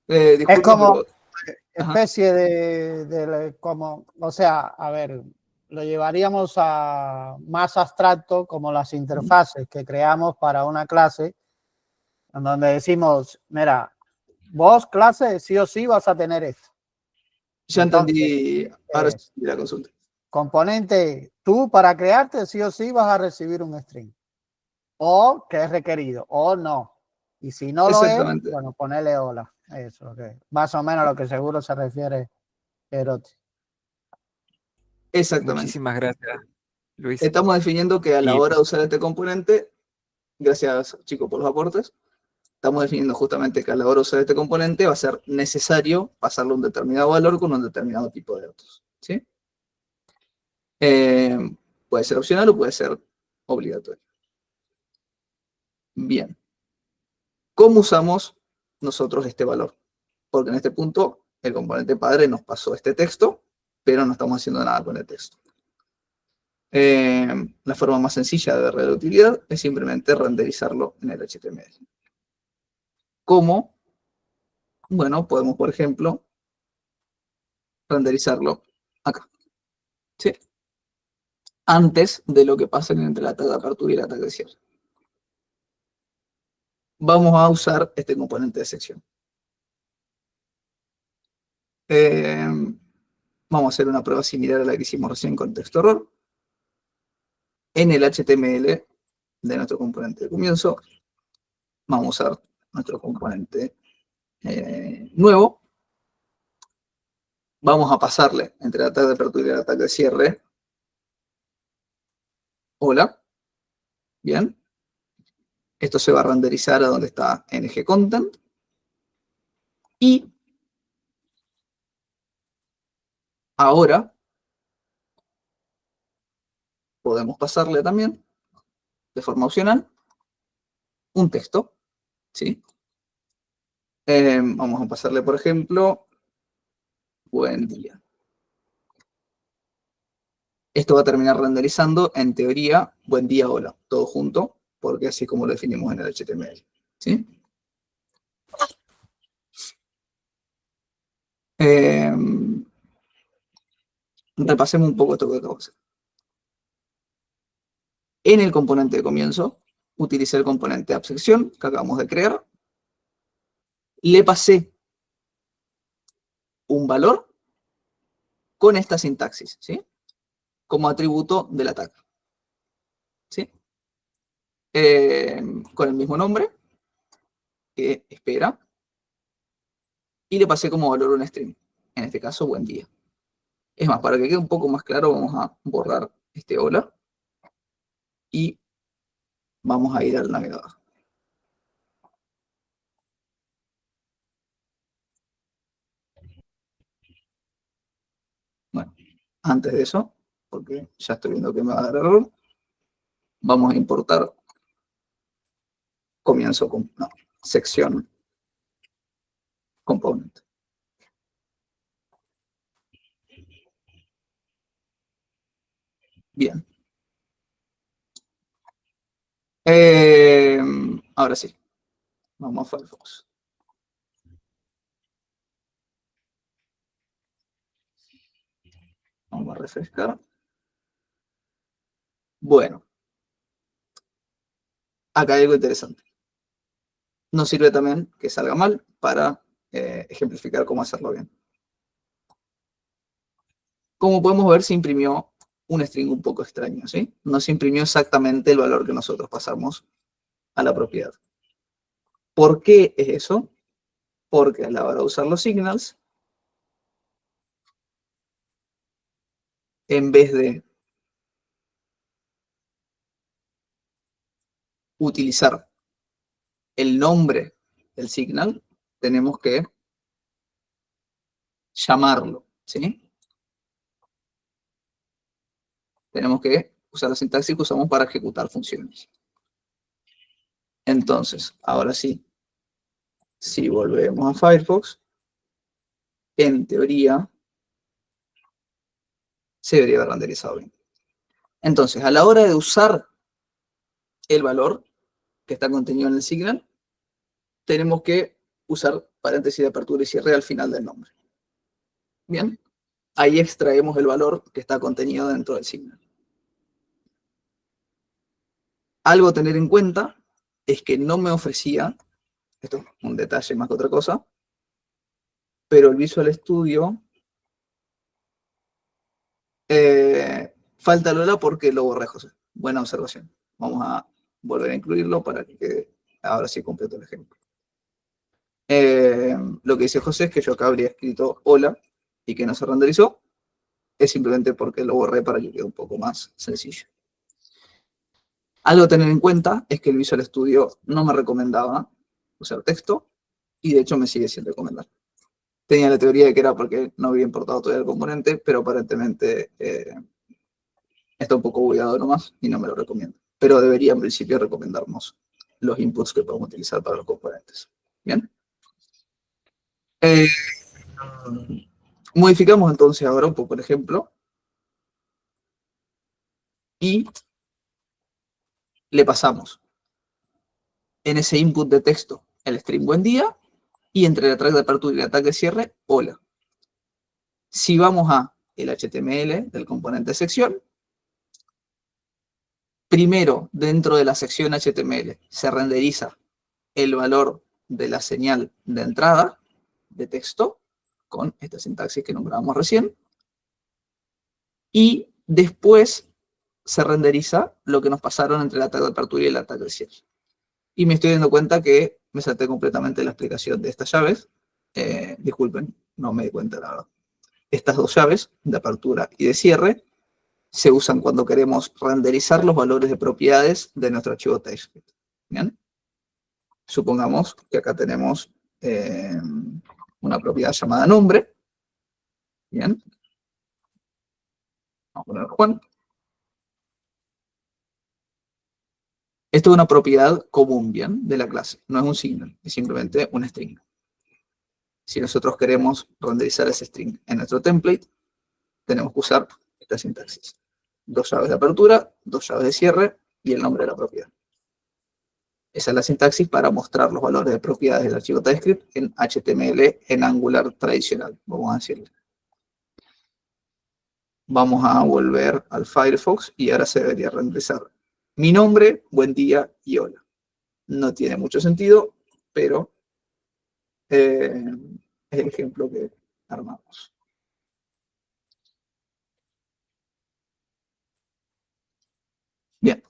Speaker 2: Es
Speaker 1: disculpa,
Speaker 2: como
Speaker 1: pero... Ajá.
Speaker 2: especie como, o sea, a ver, lo llevaríamos a más abstracto como las interfaces que creamos para una clase, en donde decimos, mira, vos clase sí o sí vas a tener esto.
Speaker 1: Ya
Speaker 2: Entonces,
Speaker 1: entendí, ahora sí la consulta.
Speaker 2: componente, tú para crearte sí o sí vas a recibir un string. O que es requerido, o no. Y si no lo es,
Speaker 1: Exactamente,
Speaker 2: bueno, ponerle hola. Eso, okay. Más o menos lo que seguro se refiere Eroti.
Speaker 1: exactamente.
Speaker 4: Muchísimas gracias, Luis.
Speaker 1: Estamos definiendo que a la
Speaker 4: Y
Speaker 1: hora de usar este componente, gracias chicos por los aportes, estamos definiendo justamente que a la hora de usar este componente va a ser necesario pasarle un determinado valor con un determinado tipo de datos. ¿Sí? Puede ser opcional o puede ser obligatorio. Bien. ¿Cómo usamos nosotros este valor? Porque en este punto el componente padre nos pasó este texto, pero no estamos haciendo nada con el texto. La forma más sencilla de ver la utilidad es simplemente renderizarlo en el HTML. ¿Cómo? Bueno, podemos, por ejemplo, renderizarlo acá. ¿Sí? Antes de lo que pasa entre la tag de apertura y la tag de cierre. Vamos a usar este componente de sección. Vamos a hacer una prueba similar a la que hicimos recién con texto error. En el HTML de nuestro componente de comienzo, vamos a usar nuestro componente nuevo. Vamos a pasarle entre la tag de apertura y la tag de cierre. Hola. Bien. Esto se va a renderizar a donde está ngContent. Y ahora podemos pasarle también, de forma opcional, un texto, ¿sí? Vamos a pasarle, por ejemplo, buen día. Esto va a terminar renderizando, en teoría, buen día, hola, todo junto, porque así es como lo definimos en el HTML, ¿sí? Repasemos un poco esto que acabo de hacer. En el componente de comienzo, utilicé el componente AppSección que acabamos de crear. Le pasé un valor con esta sintaxis, ¿sí? Como atributo del ataque, ¿sí? Con el mismo nombre, que espera, y le pasé como valor un string. En este caso, buen día. Es más, para que quede un poco más claro, vamos a borrar este hola y vamos a ir al navegador. Bueno, antes de eso, porque ya estoy viendo que me va a dar error, vamos a importar comienzo con no, sección component. Bien. Ahora sí, vamos a Firefox. Vamos a refrescar. Bueno, acá hay algo interesante. Nos sirve también que salga mal para ejemplificar cómo hacerlo bien. Como podemos ver, se imprimió un string un poco extraño, ¿sí? No se imprimió exactamente el valor que nosotros pasamos a la propiedad. ¿Por qué es eso? Porque a la hora de usar los signals, en vez de utilizar el nombre del signal, tenemos que llamarlo, ¿sí? Tenemos que usar la sintaxis que usamos para ejecutar funciones. Entonces, ahora sí, si volvemos a Firefox, en teoría, se debería haber renderizado bien. Entonces, a la hora de usar el valor que está contenido en el signal, tenemos que usar paréntesis de apertura y cierre al final del nombre. Bien, ahí extraemos el valor que está contenido dentro del signal. Algo a tener en cuenta es que no me ofrecía, esto es un detalle más que otra cosa, pero el Visual Studio falta Lola porque lo borré, José. Buena observación. Vamos a volver a incluirlo para que quede ahora sí completo el ejemplo. Lo que dice José es que yo acá habría escrito hola y que no se renderizó. Es simplemente porque lo borré para que quede un poco más sencillo. Algo a tener en cuenta es que el Visual Studio no me recomendaba usar texto y de hecho me sigue sin recomendar. Tenía la teoría de que era porque no había importado todavía el componente, pero aparentemente está un poco bugueado nomás y no me lo recomiendo. Pero debería en principio recomendarnos los inputs que podemos utilizar para los componentes. ¿Bien? Modificamos entonces ahora un poco el ejemplo y le pasamos en ese input de texto el string buen día y entre el ataque de apertura y el ataque de cierre, hola. Si vamos a el HTML del componente sección, primero dentro de la sección HTML se renderiza el valor de la señal de entrada de texto con esta sintaxis que nombrábamos recién y después se renderiza lo que nos pasaron entre el ataque de apertura y el ataque de cierre. Y me estoy dando cuenta que me salté completamente la explicación de estas llaves. Disculpen, no me di cuenta, la verdad. Estas dos llaves, de apertura y de cierre, se usan cuando queremos renderizar los valores de propiedades de nuestro archivo TypeScript. ¿Bien? Supongamos que acá tenemos una propiedad llamada nombre. Bien. Vamos a poner Juan. Esto es una propiedad común, bien, de la clase. No es un signal, es simplemente un string. Si nosotros queremos renderizar ese string en nuestro template, tenemos que usar esta sintaxis. 2 llaves de apertura, 2 llaves de cierre y el nombre de la propiedad. Esa es la sintaxis para mostrar los valores de propiedades del archivo TypeScript en HTML en Angular tradicional, vamos a decirle. Vamos a volver al Firefox y ahora se debería renderizar mi nombre, buen día y hola. No tiene mucho sentido, pero es el ejemplo que armamos. Bien.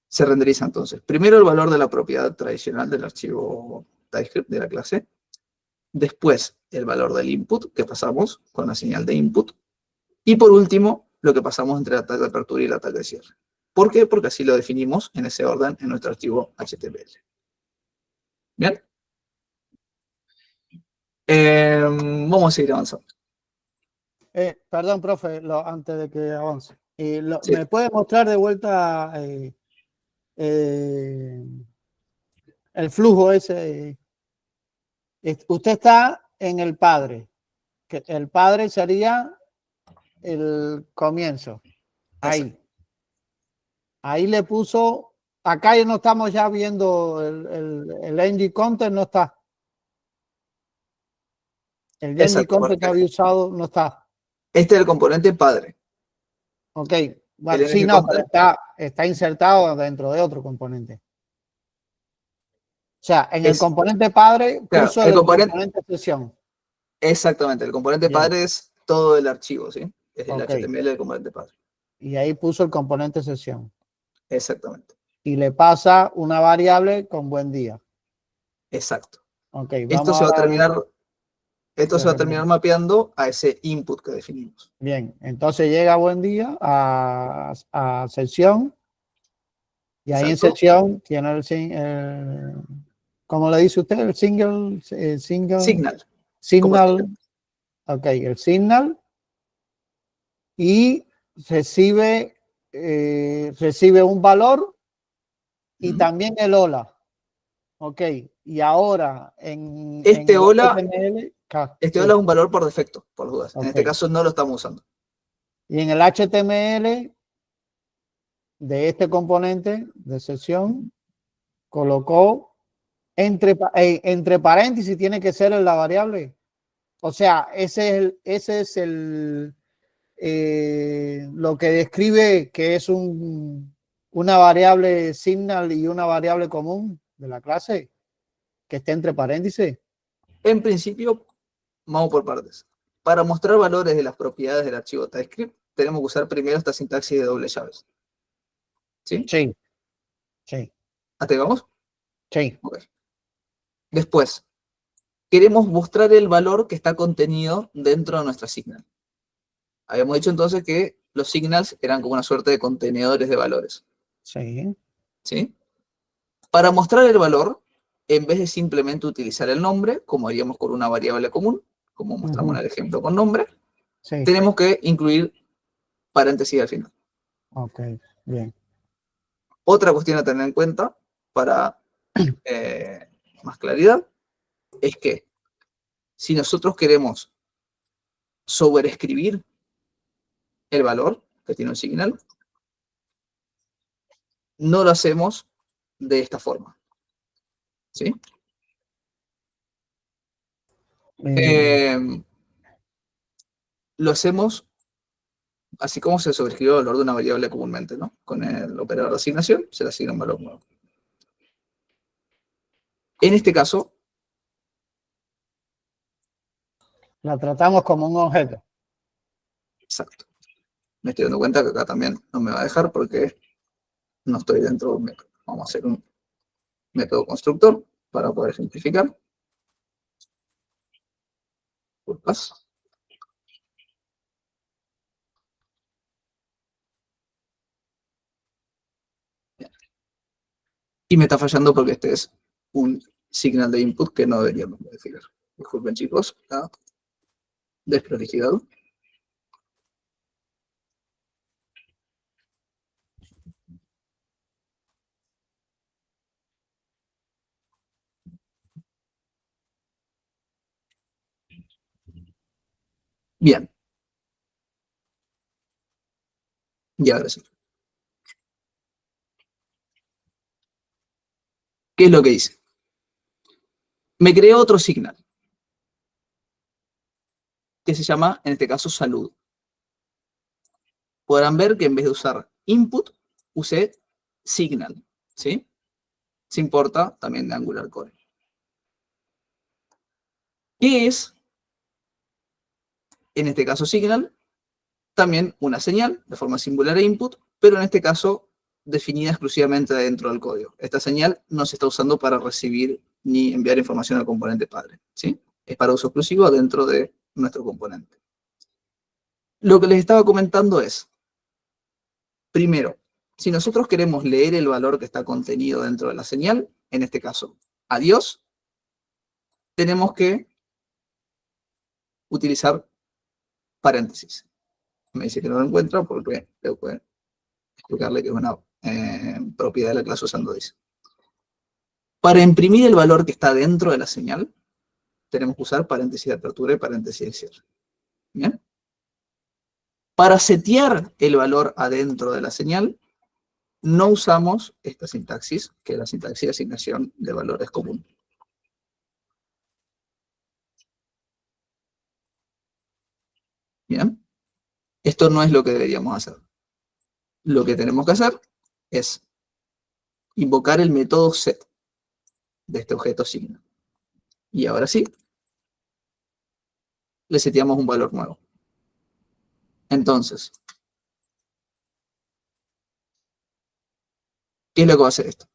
Speaker 1: Se renderiza entonces. Primero el valor de la propiedad tradicional del archivo TypeScript de la clase. Después el valor del input que pasamos con la señal de input. Y por último, lo que pasamos entre el ataque de apertura y el ataque de cierre. ¿Por qué? Porque así lo definimos en ese orden en nuestro archivo HTML. ¿Bien? Vamos a seguir avanzando.
Speaker 2: Perdón, profe, antes de que avance.
Speaker 1: Sí.
Speaker 2: ¿Me puede mostrar de vuelta el flujo ese? Usted está en el padre, que el padre sería el comienzo. Ahí. Ahí le puso, acá ya no estamos ya viendo el ng content, no está. El ng
Speaker 1: Exacto.
Speaker 2: content que había usado no está.
Speaker 1: Este es el componente padre.
Speaker 2: Ok, bueno,
Speaker 1: El
Speaker 2: sí,
Speaker 1: ng
Speaker 2: no, pero
Speaker 1: content
Speaker 2: está insertado dentro de otro componente. O sea, en el
Speaker 1: es,
Speaker 2: componente padre
Speaker 1: claro,
Speaker 2: puso
Speaker 1: el
Speaker 2: el
Speaker 1: componente,
Speaker 2: componente sesión.
Speaker 1: exactamente, el componente
Speaker 2: Bien,
Speaker 1: padre es todo el archivo, ¿sí? Es el
Speaker 2: ok.
Speaker 1: HTML del componente padre.
Speaker 2: Y ahí puso el componente sesión.
Speaker 1: Exactamente.
Speaker 2: Y le pasa una variable con buen día.
Speaker 1: Exacto.
Speaker 2: Ok,
Speaker 1: Esto
Speaker 2: vamos
Speaker 1: se va a
Speaker 2: ahora
Speaker 1: terminar, esto
Speaker 2: de
Speaker 1: se va a terminar
Speaker 2: repente.
Speaker 1: mapeando a ese input que definimos.
Speaker 2: Bien, entonces llega buen día a sesión. Y ahí en
Speaker 1: Exacto.
Speaker 2: sesión tiene ¿cómo le dice usted? El single
Speaker 1: Signal. Como
Speaker 2: signal.
Speaker 1: signal.
Speaker 2: Ok, el signal. Y recibe un valor y también el hola. Ok, y ahora en
Speaker 1: Este
Speaker 2: el
Speaker 1: hola,
Speaker 2: HTML,
Speaker 1: este
Speaker 2: sí,
Speaker 1: hola es un valor por defecto, por dudas. En
Speaker 2: ok.
Speaker 1: este caso no lo estamos usando.
Speaker 2: Y en el HTML de este componente de sesión colocó entre paréntesis, tiene que ser la variable. O sea, ese es lo que describe que es una variable signal y una variable común de la clase que esté entre paréntesis.
Speaker 1: En principio, vamos por partes. Para mostrar valores de las propiedades del archivo TypeScript, tenemos que usar primero esta sintaxis de doble llaves. ¿Sí?
Speaker 2: Sí, sí,
Speaker 1: ¿Hasta ahí vamos?
Speaker 2: sí.
Speaker 1: Ok. Después, queremos mostrar el valor que está contenido dentro de nuestra signal. Habíamos dicho entonces que los signals eran como una suerte de contenedores de valores.
Speaker 2: Sí.
Speaker 1: ¿Sí? Para mostrar el valor, en vez de simplemente utilizar el nombre, como haríamos con una variable común, como mostramos en el ejemplo con nombre,
Speaker 2: Sí.
Speaker 1: tenemos que incluir paréntesis al final.
Speaker 2: Ok, bien.
Speaker 1: Otra cuestión a tener en cuenta para más claridad es que si nosotros queremos sobreescribir el valor que tiene un signal, no lo hacemos de esta forma. ¿Sí? Lo hacemos así como se sobreescribe el valor de una variable comúnmente, ¿no? Con el operador de asignación se le asigna un valor nuevo. En este caso,
Speaker 2: La tratamos como un objeto.
Speaker 1: exacto. Me estoy dando cuenta que acá también no me va a dejar porque no estoy dentro de un método. Vamos a hacer un método constructor para poder simplificar. Disculpas. Y me está fallando porque este es un signal de input que no deberíamos modificar. Disculpen, chicos, la desprolijidad. Bien. Y ahora sí. ¿Qué es lo que hice? Me creé otro signal, que se llama, en este caso, saludo. Podrán ver que en vez de usar input, usé signal, ¿sí? Se importa también de Angular Core. ¿Qué es, en este caso, signal? También una señal de forma singular e input, pero en este caso definida exclusivamente dentro del código. Esta señal no se está usando para recibir ni enviar información al componente padre, ¿sí? Es para uso exclusivo dentro de nuestro componente. Lo que les estaba comentando es, primero, si nosotros queremos leer el valor que está contenido dentro de la señal, en este caso, adiós, tenemos que utilizar paréntesis. Me dice que no lo encuentra porque tengo que explicarle que es una propiedad de la clase usando this. Para imprimir el valor que está dentro de la señal, tenemos que usar paréntesis de apertura y paréntesis de cierre. ¿Bien? Para setear el valor adentro de la señal, no usamos esta sintaxis, que es la sintaxis de asignación de valores común. ¿Bien? Esto no es lo que deberíamos hacer. Lo que tenemos que hacer es invocar el método set de este objeto signo. Y ahora sí, le seteamos un valor nuevo. Entonces, ¿qué es lo que va a hacer esto?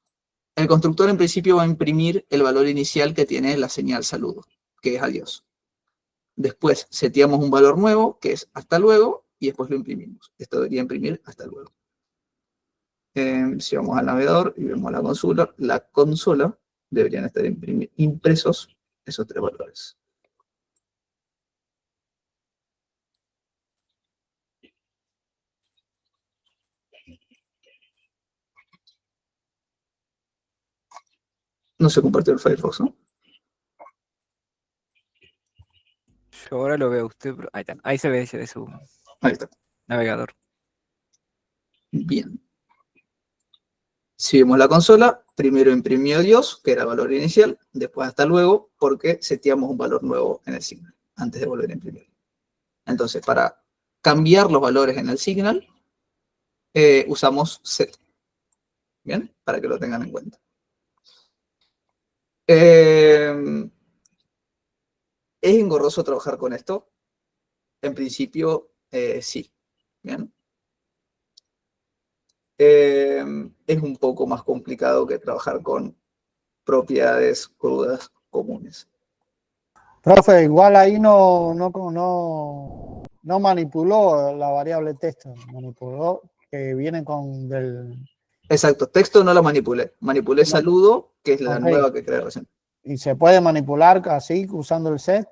Speaker 1: El constructor en principio va a imprimir el valor inicial que tiene la señal saludo, que es adiós. Después seteamos un valor nuevo, que es hasta luego, y después lo imprimimos. Esto debería imprimir hasta luego. Si vamos al navegador y vemos la consola deberían estar impresos esos tres valores. No se compartió el Firefox, ¿no?
Speaker 4: Yo ahora lo veo a usted, pero ahí está. Ahí se ve su
Speaker 1: Ahí está.
Speaker 4: navegador.
Speaker 1: Bien. Si vemos la consola, primero imprimió Dios, que era el valor inicial, después hasta luego, porque seteamos un valor nuevo en el signal, antes de volver a imprimir. Entonces, para cambiar los valores en el signal, usamos set. Bien, para que lo tengan en cuenta. ¿Es engorroso trabajar con esto? En principio, sí. Bien. Es un poco más complicado que trabajar con propiedades crudas comunes.
Speaker 2: Profe, igual ahí no manipuló la variable texto, manipuló que viene con del...
Speaker 1: Exacto, texto no lo manipulé. Manipulé
Speaker 2: No.
Speaker 1: saludo, que es la
Speaker 2: Ok.
Speaker 1: nueva que creé recién.
Speaker 2: ¿Y se puede manipular así usando el set?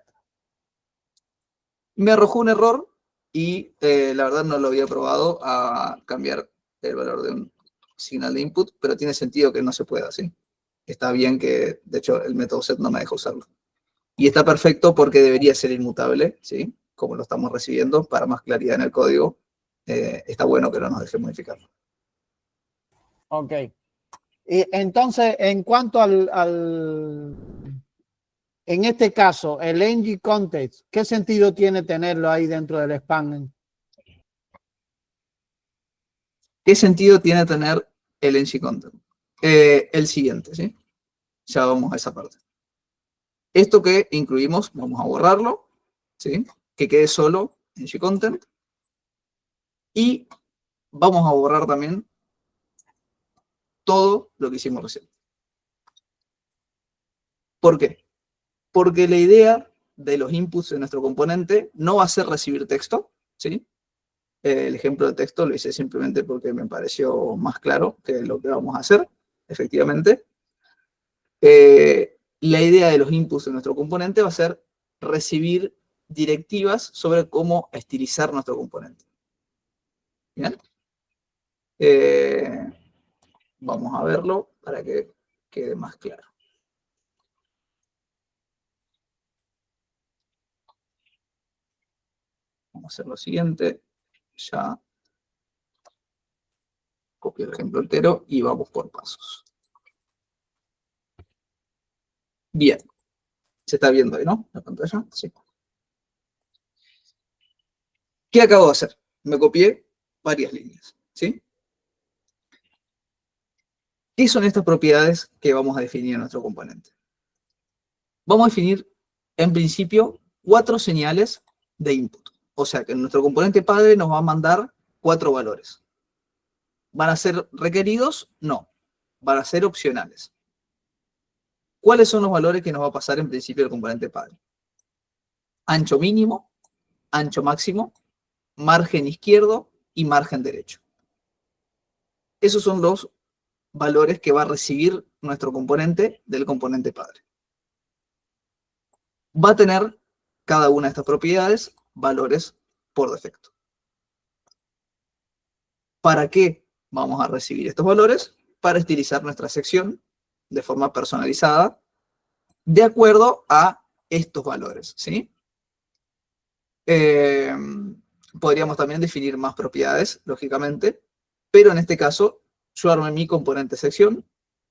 Speaker 1: Me arrojó un error y la verdad no lo había probado a cambiar el valor de un signal de input, pero tiene sentido que no se pueda, ¿sí? Está bien que, de hecho, el método set no me deja usarlo. Y está perfecto porque debería ser inmutable, ¿sí? Como lo estamos recibiendo, para más claridad en el código, está bueno que no nos deje modificarlo.
Speaker 2: Ok. Y entonces, en cuanto en este caso, el ng context, ¿qué sentido tiene tenerlo ahí dentro del span?
Speaker 1: ¿Qué sentido tiene tener el ng-content? El siguiente, ¿sí? Ya vamos a esa parte. Esto que incluimos, vamos a borrarlo, ¿sí? Que quede solo ng-content. Y vamos a borrar también todo lo que hicimos recién. ¿Por qué? Porque la idea de los inputs de nuestro componente no va a ser recibir texto, ¿sí? El ejemplo de texto lo hice simplemente porque me pareció más claro que lo que vamos a hacer, efectivamente. La idea de los inputs de nuestro componente va a ser recibir directivas sobre cómo estilizar nuestro componente. ¿Bien? Vamos a verlo para que quede más claro. Vamos a hacer lo siguiente. Ya copio el ejemplo entero y vamos por pasos. Bien. Se está viendo ahí, ¿no? La pantalla. Sí. ¿Qué acabo de hacer? Me copié varias líneas, ¿sí? ¿Qué son estas propiedades que vamos a definir en nuestro componente? Vamos a definir, en principio, 4 señales de input. O sea que nuestro componente padre nos va a mandar 4 valores. ¿Van a ser requeridos? No. Van a ser opcionales. ¿Cuáles son los valores que nos va a pasar en principio el componente padre? Ancho mínimo, ancho máximo, margen izquierdo y margen derecho. Esos son los valores que va a recibir nuestro componente del componente padre. Va a tener cada una de estas propiedades valores por defecto. ¿Para qué vamos a recibir estos valores? Para estilizar nuestra sección de forma personalizada de acuerdo a estos valores, ¿sí? Podríamos también definir más propiedades, lógicamente, pero en este caso yo armé mi componente sección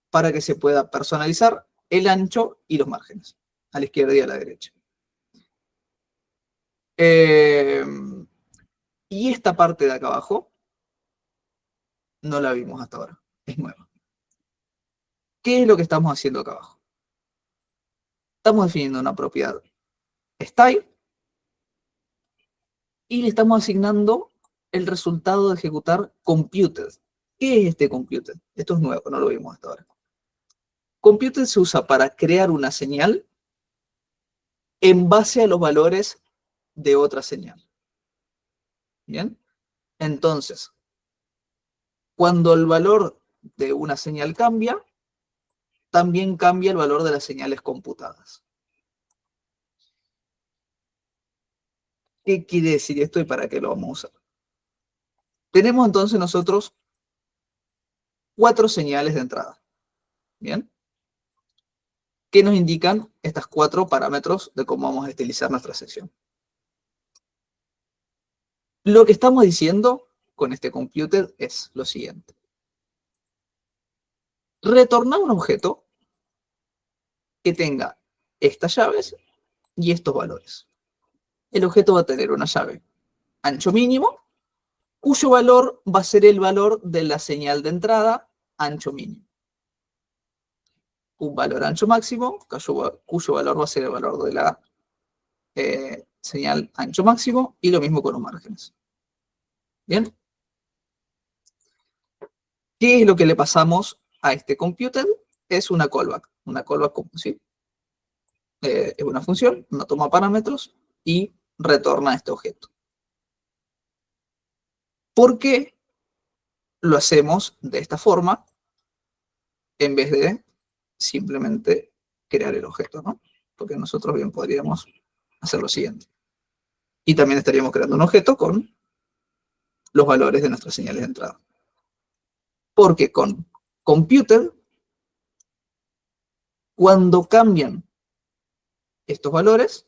Speaker 1: para que se pueda personalizar el ancho y los márgenes, a la izquierda y a la derecha. Y esta parte de acá abajo no la vimos hasta ahora, es nueva. ¿Qué es lo que estamos haciendo acá abajo? Estamos definiendo una propiedad style y le estamos asignando el resultado de ejecutar computed. ¿Qué es este computed? Esto es nuevo, no lo vimos hasta ahora. Computed se usa para crear una señal en base a los valores de otra señal. ¿Bien? Entonces, cuando el valor de una señal cambia, también cambia el valor de las señales computadas. ¿Qué quiere decir esto y para qué lo vamos a usar? Tenemos entonces nosotros 4 señales de entrada. ¿Bien? ¿Qué nos indican estas 4 parámetros de cómo vamos a estilizar nuestra sección? Lo que estamos diciendo con este computed es lo siguiente. Retorna un objeto que tenga estas llaves y estos valores. El objeto va a tener una llave ancho mínimo, cuyo valor va a ser el valor de la señal de entrada ancho mínimo. Un valor ancho máximo, cuyo valor va a ser el valor de la señal ancho máximo, y lo mismo con los márgenes. ¿Bien? ¿Qué es lo que le pasamos a este computed? Es una callback. Una callback, ¿sí? Es una función, no toma parámetros y retorna este objeto. ¿Por qué lo hacemos de esta forma en vez de simplemente crear el objeto, ¿no? Porque nosotros bien podríamos hacer lo siguiente. Y también estaríamos creando un objeto con los valores de nuestras señales de entrada. Porque con computed, cuando cambian estos valores,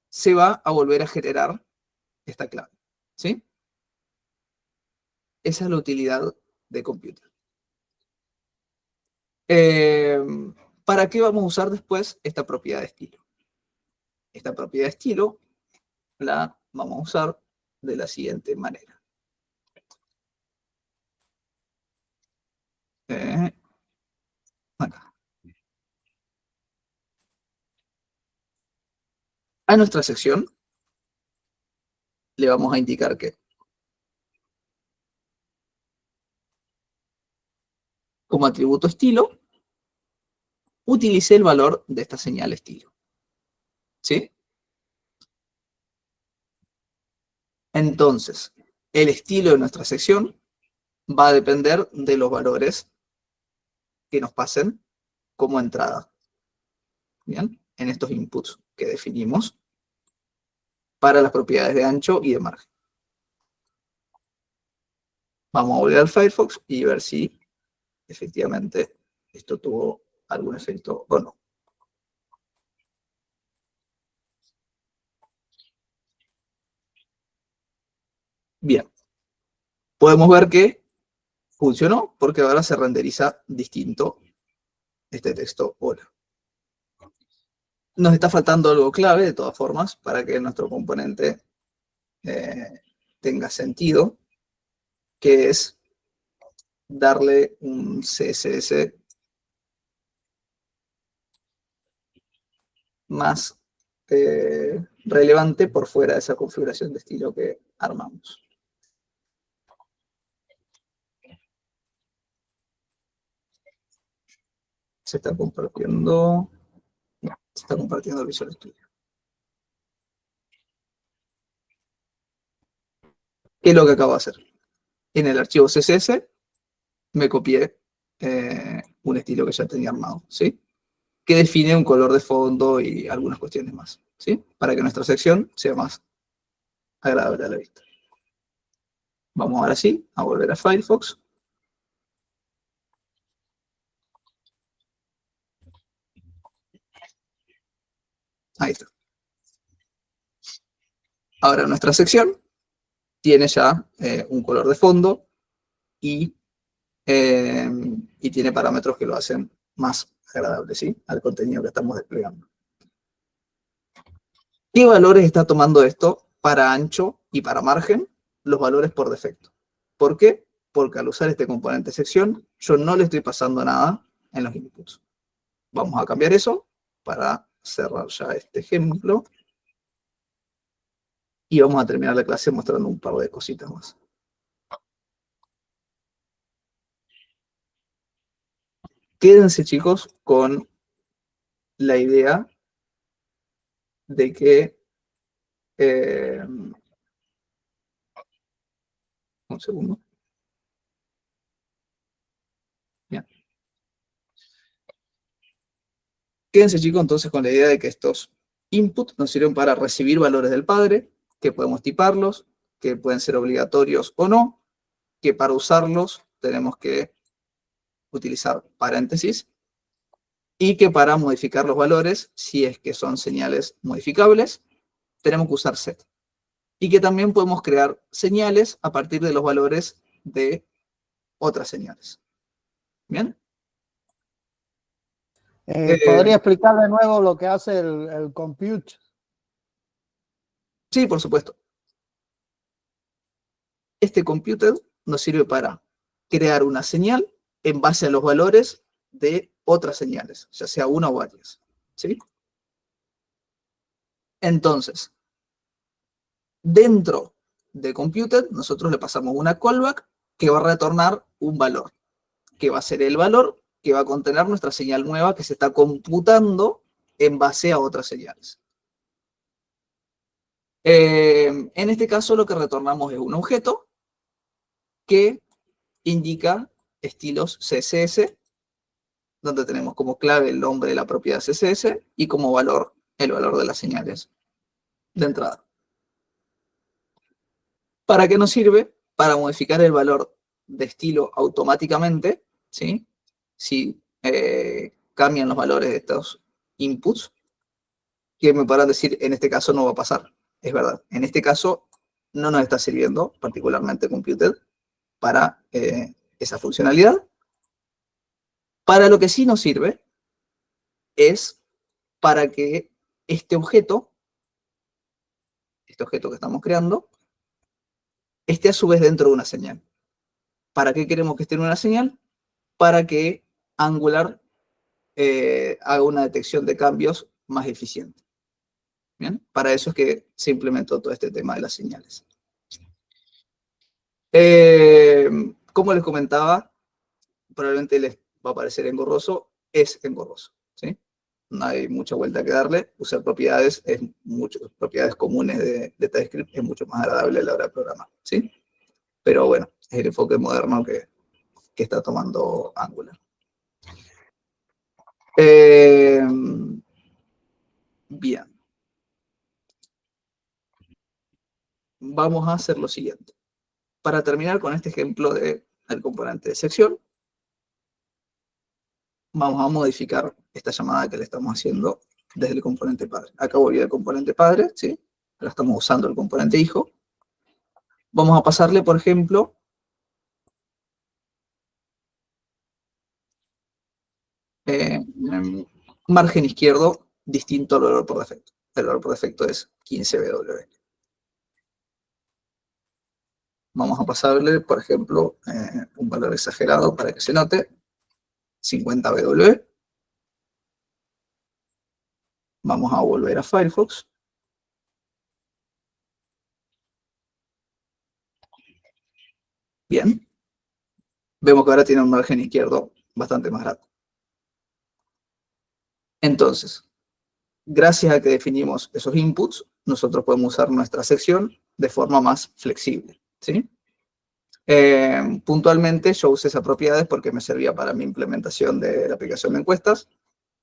Speaker 1: se va a volver a generar esta clave, ¿sí? Esa es la utilidad de computed. ¿Para qué vamos a usar después esta propiedad de estilo? Esta propiedad de estilo la vamos a usar de la siguiente manera. Acá. A nuestra sección le vamos a indicar que como atributo estilo, utilice el valor de esta señal estilo. ¿Sí? Entonces, el estilo de nuestra sección va a depender de los valores que nos pasen como entrada. ¿Bien? En estos inputs que definimos para las propiedades de ancho y de margen. Vamos a volver al Firefox y ver si efectivamente esto tuvo algún efecto o no. Bien. Podemos ver que funcionó porque ahora se renderiza distinto este texto hola. Nos está faltando algo clave, de todas formas, para que nuestro componente tenga sentido, que es darle un CSS más relevante por fuera de esa configuración de estilo que armamos. Se está compartiendo. No, se está compartiendo el Visual Studio. ¿Qué es lo que acabo de hacer? En el archivo CSS me copié un estilo que ya tenía armado, ¿sí? Que define un color de fondo y algunas cuestiones más, ¿sí? Para que nuestra sección sea más agradable a la vista. Vamos ahora sí a volver a Firefox. Ahí está. Ahora nuestra sección tiene ya un color de fondo y tiene parámetros que lo hacen más agradable, ¿sí? Al contenido que estamos desplegando. ¿Qué valores está tomando esto para ancho y para margen? Los valores por defecto. ¿Por qué? Porque al usar este componente sección, yo no le estoy pasando nada en los inputs. Vamos a cambiar eso para cerrar ya este ejemplo. Y vamos a terminar la clase mostrando un par de cositas más. Quédense, chicos, con la idea de que... un segundo. Bien. Quédense, chicos, entonces con la idea de que estos inputs nos sirven para recibir valores del padre, que podemos tiparlos, que pueden ser obligatorios o no, que para usarlos tenemos que utilizar paréntesis, y que para modificar los valores, si es que son señales modificables, tenemos que usar set. Y que también podemos crear señales a partir de los valores de otras señales. ¿Bien?
Speaker 2: ¿Podría explicar de nuevo lo que hace el compute?
Speaker 1: Sí, por supuesto. Este computed nos sirve para crear una señal en base a los valores de otras señales, ya sea una o varias. ¿Sí? Entonces, dentro de computed, nosotros le pasamos una callback que va a retornar un valor, que va a ser el valor que va a contener nuestra señal nueva que se está computando en base a otras señales. En este caso, lo que retornamos es un objeto que indica estilos CSS, donde tenemos como clave el nombre de la propiedad CSS y como valor el valor de las señales de entrada. ¿Para qué nos sirve? Para modificar el valor de estilo automáticamente, ¿sí? Si cambian los valores de estos inputs, que me podrán decir, en este caso no va a pasar. Es verdad, en este caso no nos está sirviendo particularmente Computed para esa funcionalidad. Para lo que sí nos sirve es para que este objeto que estamos creando, esté a su vez dentro de una señal. ¿Para qué queremos que esté en una señal? Para que Angular haga una detección de cambios más eficiente. ¿Bien? Para eso es que se implementó todo este tema de las señales. Como les comentaba, probablemente les va a parecer engorroso, es engorroso, ¿sí? No hay mucha vuelta que darle. Usar propiedades, propiedades comunes de TypeScript es mucho más agradable a la hora de programar, ¿sí? Pero bueno, es el enfoque moderno que está tomando Angular. Bien. Vamos a hacer lo siguiente. Para terminar con este ejemplo del componente de sección, vamos a modificar esta llamada que le estamos haciendo desde el componente padre. Acá volví al componente padre, ¿sí? Ahora estamos usando el componente hijo. Vamos a pasarle, por ejemplo, margen izquierdo distinto al valor por defecto. El valor por defecto es 15W. Vamos a pasarle, por ejemplo, un valor exagerado para que se note, 50W. Vamos a volver a Firefox. Bien. Vemos que ahora tiene un margen izquierdo bastante más grande. Entonces, gracias a que definimos esos inputs, nosotros podemos usar nuestra sección de forma más flexible, ¿sí? Puntualmente yo usé esas propiedades porque me servía para mi implementación de la aplicación de encuestas.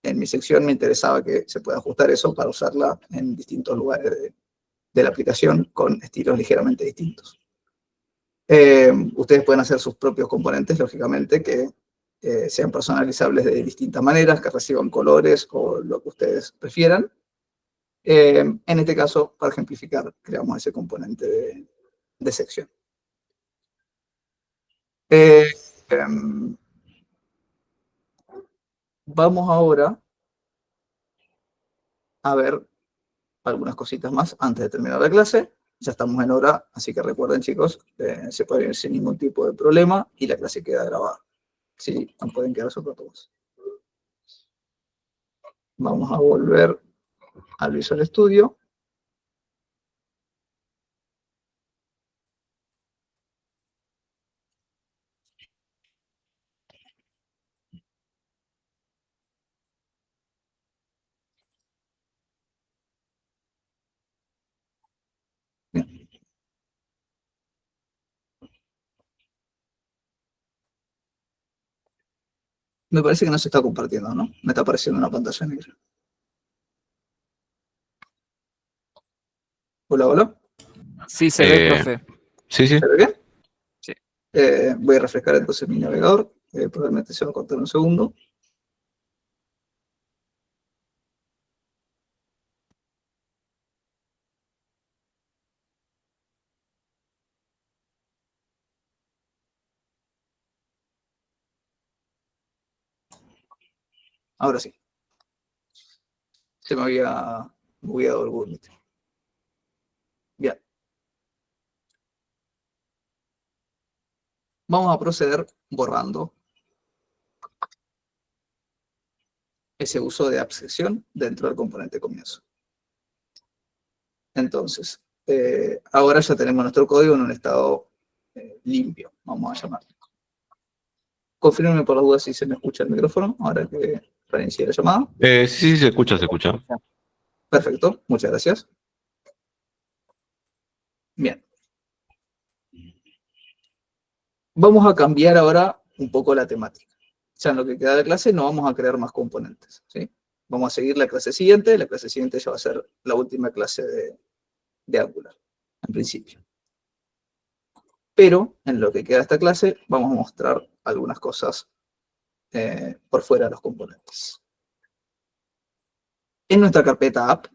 Speaker 1: En mi sección me interesaba que se pueda ajustar eso para usarla en distintos lugares de la aplicación con estilos ligeramente distintos. Ustedes pueden hacer sus propios componentes, lógicamente, que sean personalizables de distintas maneras, que reciban colores o lo que ustedes prefieran. En este caso, para ejemplificar, creamos ese componente de sección. Vamos ahora a ver algunas cositas más antes de terminar la clase. Ya estamos en hora, así que recuerden, chicos, se pueden ir sin ningún tipo de problema y la clase queda grabada. Sí, no pueden quedar todos. Vamos a volver al Visual Studio. Bien. Me parece que no se está compartiendo, ¿no? Me está apareciendo una pantalla negra. Hola, hola.
Speaker 4: Sí, se ve, profe.
Speaker 5: Sí, sí.
Speaker 1: ¿Se ve bien?
Speaker 4: Sí.
Speaker 1: Voy a refrescar entonces mi navegador. Probablemente se va a cortar un segundo. Ahora sí. Se me había bugueado el Google Meet. Bien. Vamos a proceder borrando ese uso de absección dentro del componente comienzo. Entonces, ahora ya tenemos nuestro código en un estado limpio, vamos a llamarlo. Confírmenme por las dudas si se me escucha el micrófono, ahora que reinicié la llamada.
Speaker 5: Sí, sí, se escucha, se escucha.
Speaker 1: Perfecto, muchas gracias. Bien. Vamos a cambiar ahora un poco la temática. Ya en lo que queda de clase no vamos a crear más componentes, ¿sí? Vamos a seguir la clase siguiente ya va a ser la última clase de Angular, en principio. Pero en lo que queda de esta clase vamos a mostrar algunas cosas por fuera de los componentes. En nuestra carpeta app,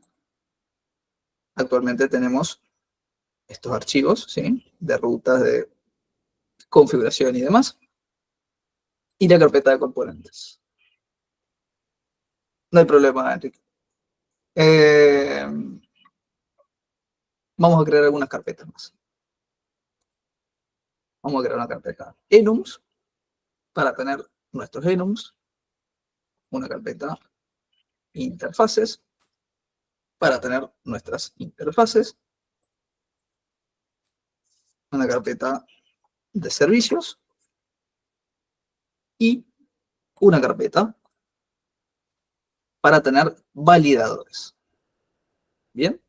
Speaker 1: actualmente tenemos estos archivos, ¿sí? De rutas, de configuración y demás. Y la carpeta de componentes. No hay problema, Enrique. Vamos a crear algunas carpetas más. Vamos a crear una carpeta enums para tener nuestros enums. Una carpeta interfaces para tener nuestras interfaces. Una carpeta de servicios y una carpeta para tener validadores. Bien.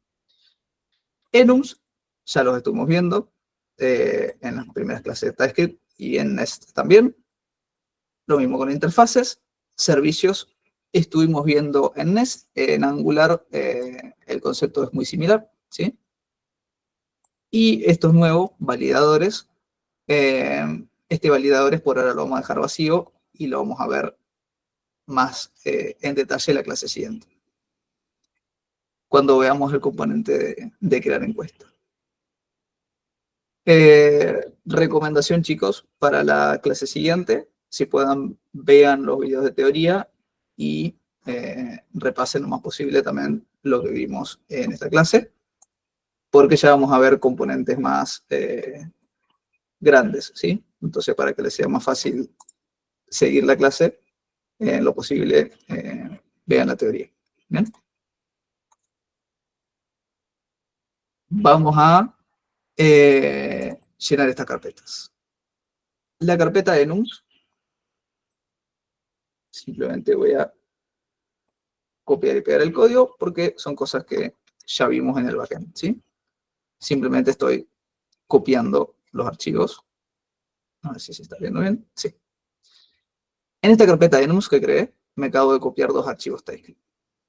Speaker 1: Enums ya los estuvimos viendo en las primeras clases de TypeScript y en Nest también. Lo mismo con interfaces. Servicios estuvimos viendo en Nest. En Angular el concepto es muy similar, ¿sí? Y estos nuevos validadores, este validadores por ahora lo vamos a dejar vacío y lo vamos a ver más en detalle en la clase siguiente, cuando veamos el componente de crear encuesta. Recomendación, chicos, para la clase siguiente, si puedan, vean los videos de teoría y repasen lo más posible también lo que vimos en esta clase, porque ya vamos a ver componentes más grandes, ¿sí? Entonces, para que les sea más fácil seguir la clase, en lo posible, vean la teoría. ¿Bien? Vamos a llenar estas carpetas. La carpeta de enums, simplemente voy a copiar y pegar el código porque son cosas que ya vimos en el backend, ¿sí? Simplemente estoy copiando los archivos. A ver si se está viendo bien. Sí. En esta carpeta de enums que creé, me acabo de copiar dos archivos TypeScript.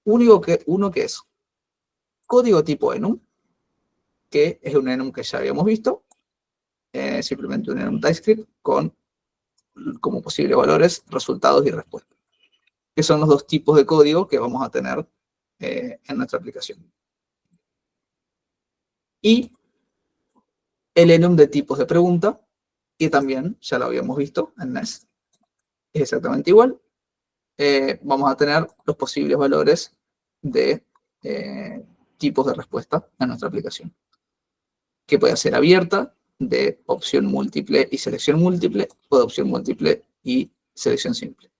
Speaker 1: Uno que es código tipo enum, que es un enum que ya habíamos visto, simplemente un enum TypeScript con como posibles valores, resultados y respuestas, que son los dos tipos de código que vamos a tener en nuestra aplicación. Y el enum de tipos de pregunta, que también ya lo habíamos visto en Nest. Es exactamente igual. Vamos a tener los posibles valores de tipos de respuesta en nuestra aplicación, que puede ser abierta, de opción múltiple y selección múltiple, o de opción múltiple y selección simple.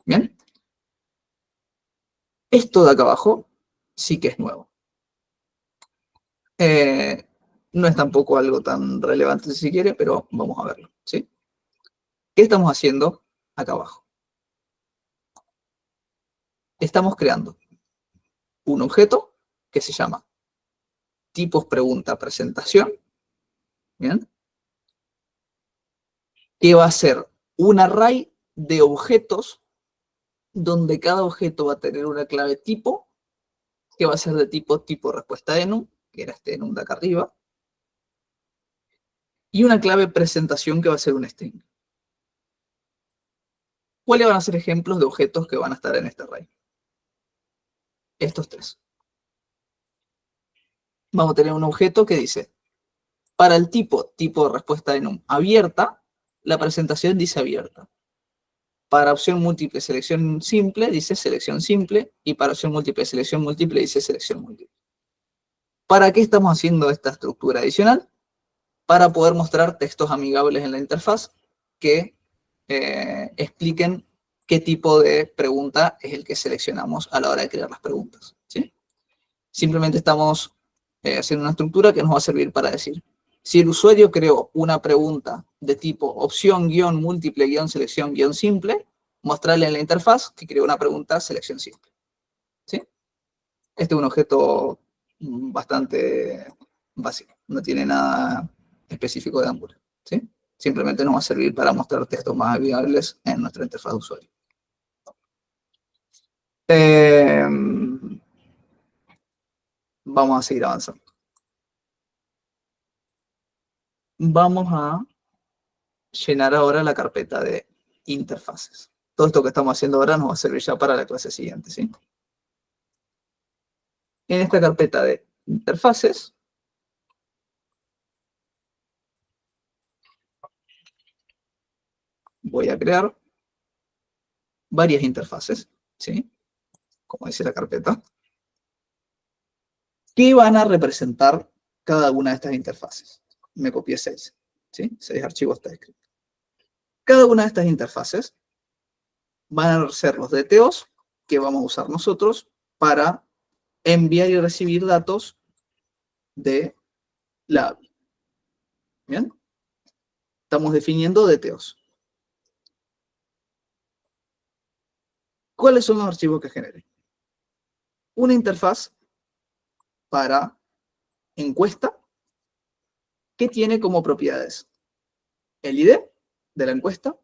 Speaker 1: ¿Bien? Esto de acá abajo sí que es nuevo. No es tampoco algo tan relevante si se quiere, pero vamos a verlo, ¿sí? ¿Qué estamos haciendo acá abajo? Estamos creando un objeto que se llama tipos pregunta presentación, ¿bien? Que va a ser un array de objetos donde cada objeto va a tener una clave tipo, que va a ser de tipo respuesta enum, que era este enum de acá arriba, y una clave presentación que va a ser un string. ¿Cuáles van a ser ejemplos de objetos que van a estar en este array? Estos tres. Vamos a tener un objeto que dice, para el tipo respuesta enum abierta, la presentación dice abierta. Para opción múltiple selección simple, dice selección simple, y para opción múltiple selección múltiple, dice selección múltiple. ¿Para qué estamos haciendo esta estructura adicional? Para poder mostrar textos amigables en la interfaz que expliquen qué tipo de pregunta es el que seleccionamos a la hora de crear las preguntas, ¿sí? Simplemente estamos haciendo una estructura que nos va a servir para decir, si el usuario creó una pregunta de tipo opción, guión, múltiple, guión, selección, guión, simple, mostrarle en la interfaz que creó una pregunta selección simple, ¿sí? Este es un objeto bastante básico, no tiene nada específico de Angular, ¿sí? Simplemente nos va a servir para mostrar textos más amigables en nuestra interfaz de usuario. Vamos a seguir avanzando. Vamos a llenar ahora la carpeta de interfaces. Todo esto que estamos haciendo ahora nos va a servir ya para la clase siguiente, ¿sí? En esta carpeta de interfaces, voy a crear varias interfaces, ¿sí? Como dice la carpeta, que van a representar cada una de estas interfaces. Me copié 6, ¿sí? 6 archivos TypeScript. Cada una de estas interfaces van a ser los DTOs que vamos a usar nosotros para enviar y recibir datos de la API. ¿Bien? Estamos definiendo DTOs. ¿Cuáles son los archivos que generen? Una interfaz para encuesta que tiene como propiedades el ID de la encuesta,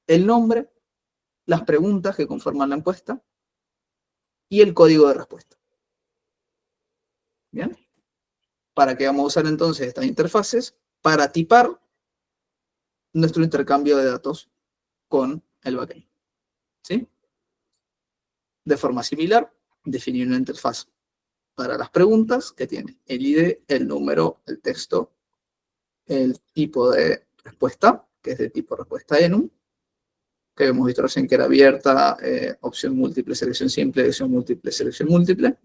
Speaker 1: el nombre, las preguntas que conforman la encuesta y el código de respuesta. ¿Bien? ¿Para qué vamos a usar entonces estas interfaces? Para tipar nuestro intercambio de datos con el backend, ¿sí? De forma similar, definir una interfaz para las preguntas que tiene el ID, el número, el texto el tipo de respuesta, que es de tipo respuesta enum, que hemos visto recién que era abierta, opción múltiple, selección simple, selección múltiple,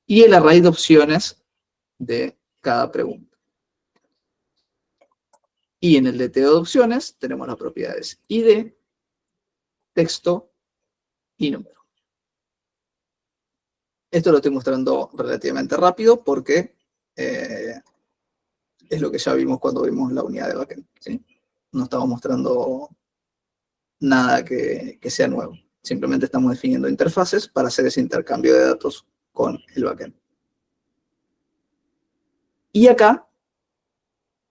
Speaker 1: y el array de opciones de cada pregunta. Y en el DTO de opciones tenemos las propiedades ID, texto y número. Esto lo estoy mostrando relativamente rápido porque es lo que ya vimos cuando vimos la unidad de backend, ¿sí? No estamos mostrando nada que sea nuevo. Simplemente estamos definiendo interfaces para hacer ese intercambio de datos con el backend. Y acá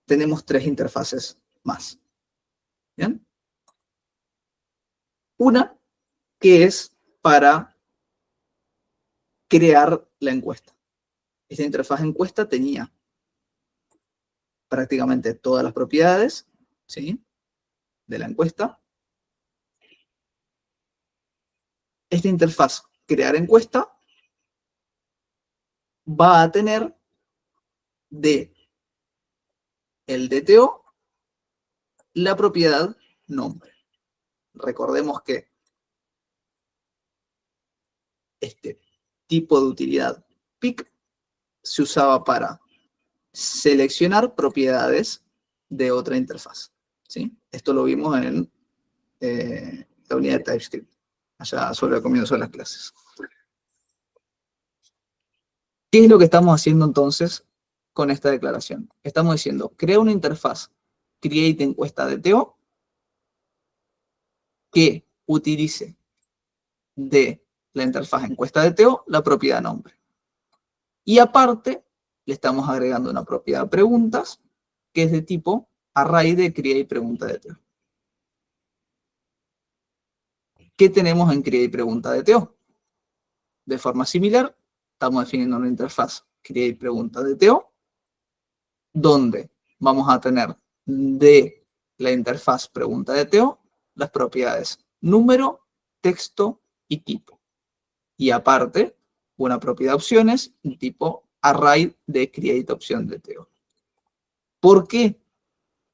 Speaker 1: tenemos 3 interfaces más. ¿Bien? Una que es para crear la encuesta. Esta interfaz encuesta tenía prácticamente todas las propiedades, ¿sí?, de la encuesta. Esta interfaz crear encuesta va a tener de el DTO la propiedad nombre. Recordemos que este tipo de utilidad pick se usaba para seleccionar propiedades de otra interfaz, ¿sí? Esto lo vimos en la unidad de TypeScript, allá sobre el comienzo de las clases. ¿Qué es lo que estamos haciendo entonces con esta declaración? Estamos diciendo, crea una interfaz create encuesta DTO que utilice de la interfaz encuesta DTO la propiedad nombre. Y aparte, le estamos agregando una propiedad preguntas que es de tipo array de create pregunta DTO. ¿Qué tenemos en create pregunta DTO? De forma similar, estamos definiendo una interfaz create pregunta DTO donde vamos a tener de la interfaz pregunta DTO las propiedades número, texto y tipo. Y aparte, una propiedad opciones, un tipo array de create opción DTO. ¿Por qué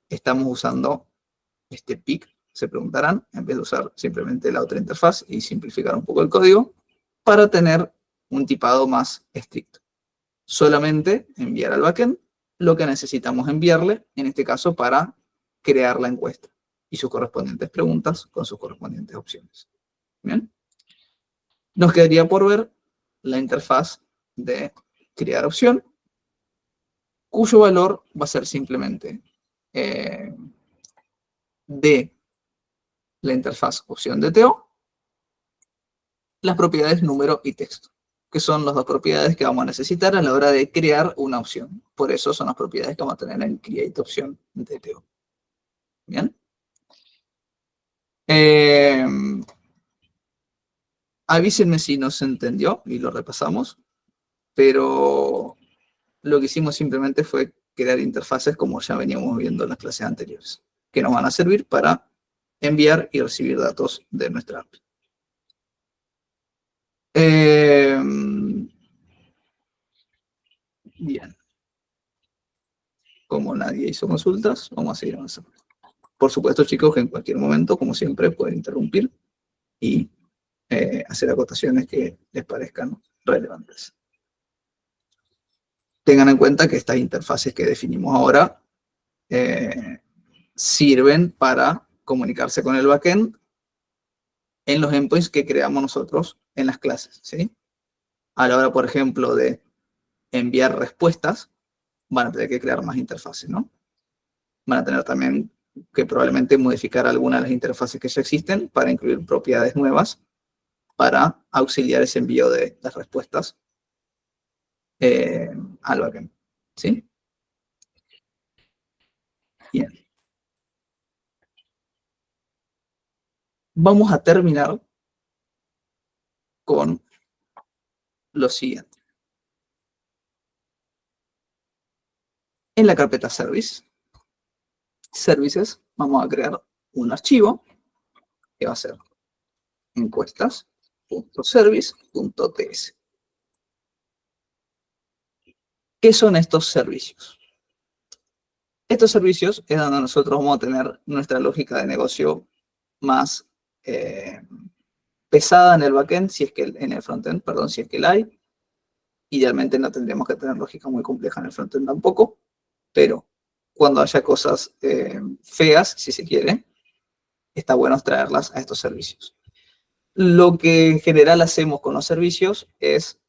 Speaker 1: estamos usando este pick? Se preguntarán, en vez de usar simplemente la otra interfaz y simplificar un poco el código, para tener un tipado más estricto. Solamente enviar al backend lo que necesitamos enviarle, en este caso para crear la encuesta y sus correspondientes preguntas con sus correspondientes opciones. ¿Bien? Nos quedaría por ver la interfaz de crear opción, cuyo valor va a ser simplemente de la interfaz opción DTO, las propiedades número y texto, que son las dos propiedades que vamos a necesitar a la hora de crear una opción. Por eso son las propiedades que vamos a tener en create opción DTO. ¿Bien? Avísenme si no se entendió y lo repasamos, pero lo que hicimos simplemente fue crear interfaces como ya veníamos viendo en las clases anteriores, que nos van a servir para enviar y recibir datos de nuestra API. Bien. Como nadie hizo consultas, vamos a seguir avanzando. Por supuesto, chicos, que en cualquier momento, como siempre, pueden interrumpir y hacer acotaciones que les parezcan relevantes. Tengan en cuenta que estas interfaces que definimos ahora sirven para comunicarse con el backend en los endpoints que creamos nosotros en las clases, ¿sí? A la hora, por ejemplo, de enviar respuestas, van a tener que crear más interfaces, ¿no? Van a tener también que probablemente modificar algunas de las interfaces que ya existen para incluir propiedades nuevas para auxiliar ese envío de las respuestas al backend, ¿sí? Bien. Vamos a terminar con lo siguiente. En la carpeta services, vamos a crear un archivo que va a ser encuestas.service.ts. ¿Qué son estos servicios? Estos servicios es donde nosotros vamos a tener nuestra lógica de negocio más pesada en el backend, si es que en el frontend, perdón, si es que la hay. Idealmente no tendríamos que tener lógica muy compleja en el frontend tampoco, pero cuando haya cosas feas, si se quiere, está bueno traerlas a estos servicios. Lo que en general hacemos con los servicios es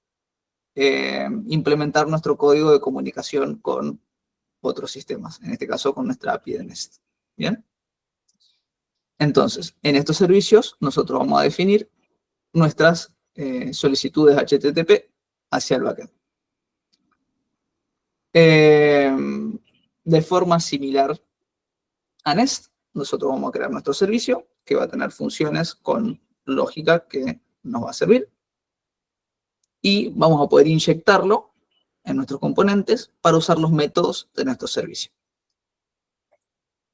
Speaker 1: implementar nuestro código de comunicación con otros sistemas, en este caso con nuestra API de Nest. ¿Bien? Entonces, en estos servicios nosotros vamos a definir nuestras solicitudes HTTP hacia el backend. De forma similar a Nest, nosotros vamos a crear nuestro servicio que va a tener funciones con lógica que nos va a servir y vamos a poder inyectarlo en nuestros componentes para usar los métodos de nuestro servicio.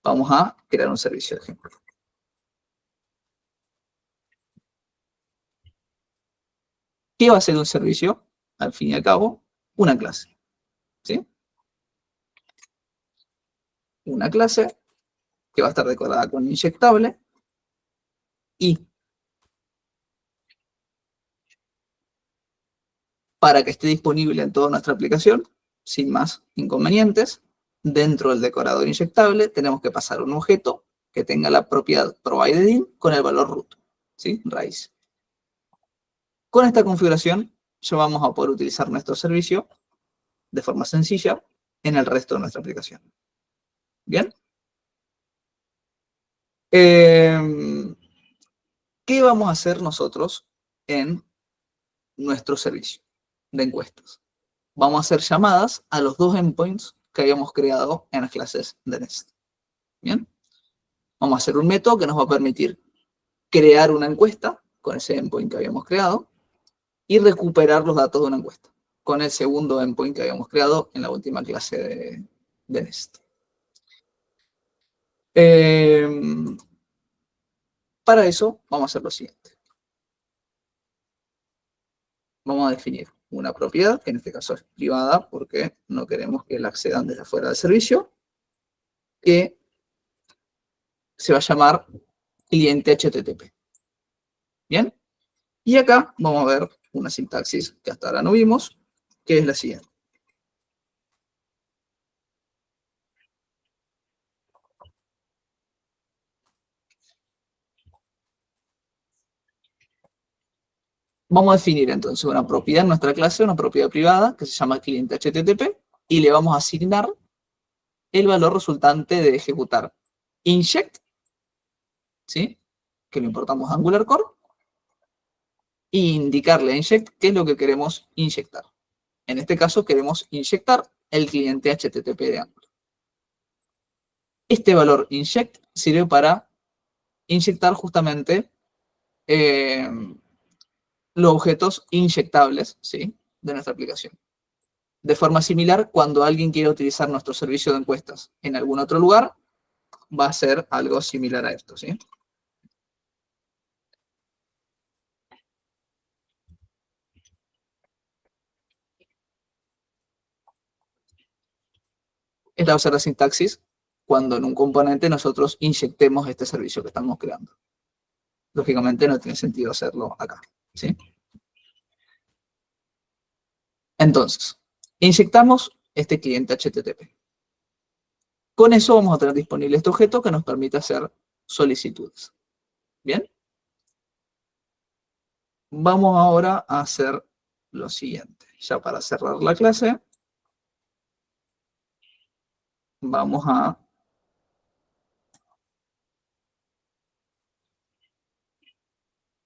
Speaker 1: Vamos a crear un servicio de ejemplo. ¿Qué va a ser un servicio? Al fin y al cabo, una clase. ¿Sí? Una clase que va a estar decorada con inyectable y para que esté disponible en toda nuestra aplicación, sin más inconvenientes, dentro del decorador inyectable tenemos que pasar un objeto que tenga la propiedad providedIn con el valor root, ¿sí? Raíz. Con esta configuración ya vamos a poder utilizar nuestro servicio de forma sencilla en el resto de nuestra aplicación. ¿Bien? ¿Qué vamos a hacer nosotros en nuestro servicio de encuestas? Vamos a hacer llamadas a los dos endpoints que habíamos creado en las clases de Nest. ¿Bien? Vamos a hacer un método que nos va a permitir crear una encuesta con ese endpoint que habíamos creado y recuperar los datos de una encuesta con el segundo endpoint que habíamos creado en la última clase de Nest. Para eso vamos a hacer lo siguiente. Vamos a definir una propiedad, que en este caso es privada porque no queremos que la accedan desde afuera del servicio, que se va a llamar cliente HTTP. ¿Bien? Y acá vamos a ver una sintaxis que hasta ahora no vimos, que es la siguiente. Vamos a definir entonces una propiedad en nuestra clase, una propiedad privada, que se llama cliente HTTP, y le vamos a asignar el valor resultante de ejecutar inject, ¿sí? Que lo importamos a Angular Core, e indicarle a inject qué es lo que queremos inyectar. En este caso queremos inyectar el cliente HTTP de Angular. Este valor inject sirve para inyectar justamente los objetos inyectables, ¿sí? De nuestra aplicación. De forma similar, cuando alguien quiere utilizar nuestro servicio de encuestas en algún otro lugar, va a ser algo similar a esto, ¿sí? Esta va a ser la sintaxis cuando en un componente nosotros inyectemos este servicio que estamos creando. Lógicamente no tiene sentido hacerlo acá, ¿sí? Entonces, inyectamos este cliente HTTP. Con eso vamos a tener disponible este objeto que nos permite hacer solicitudes. ¿Bien? Vamos ahora a hacer lo siguiente. Ya para cerrar la clase, vamos a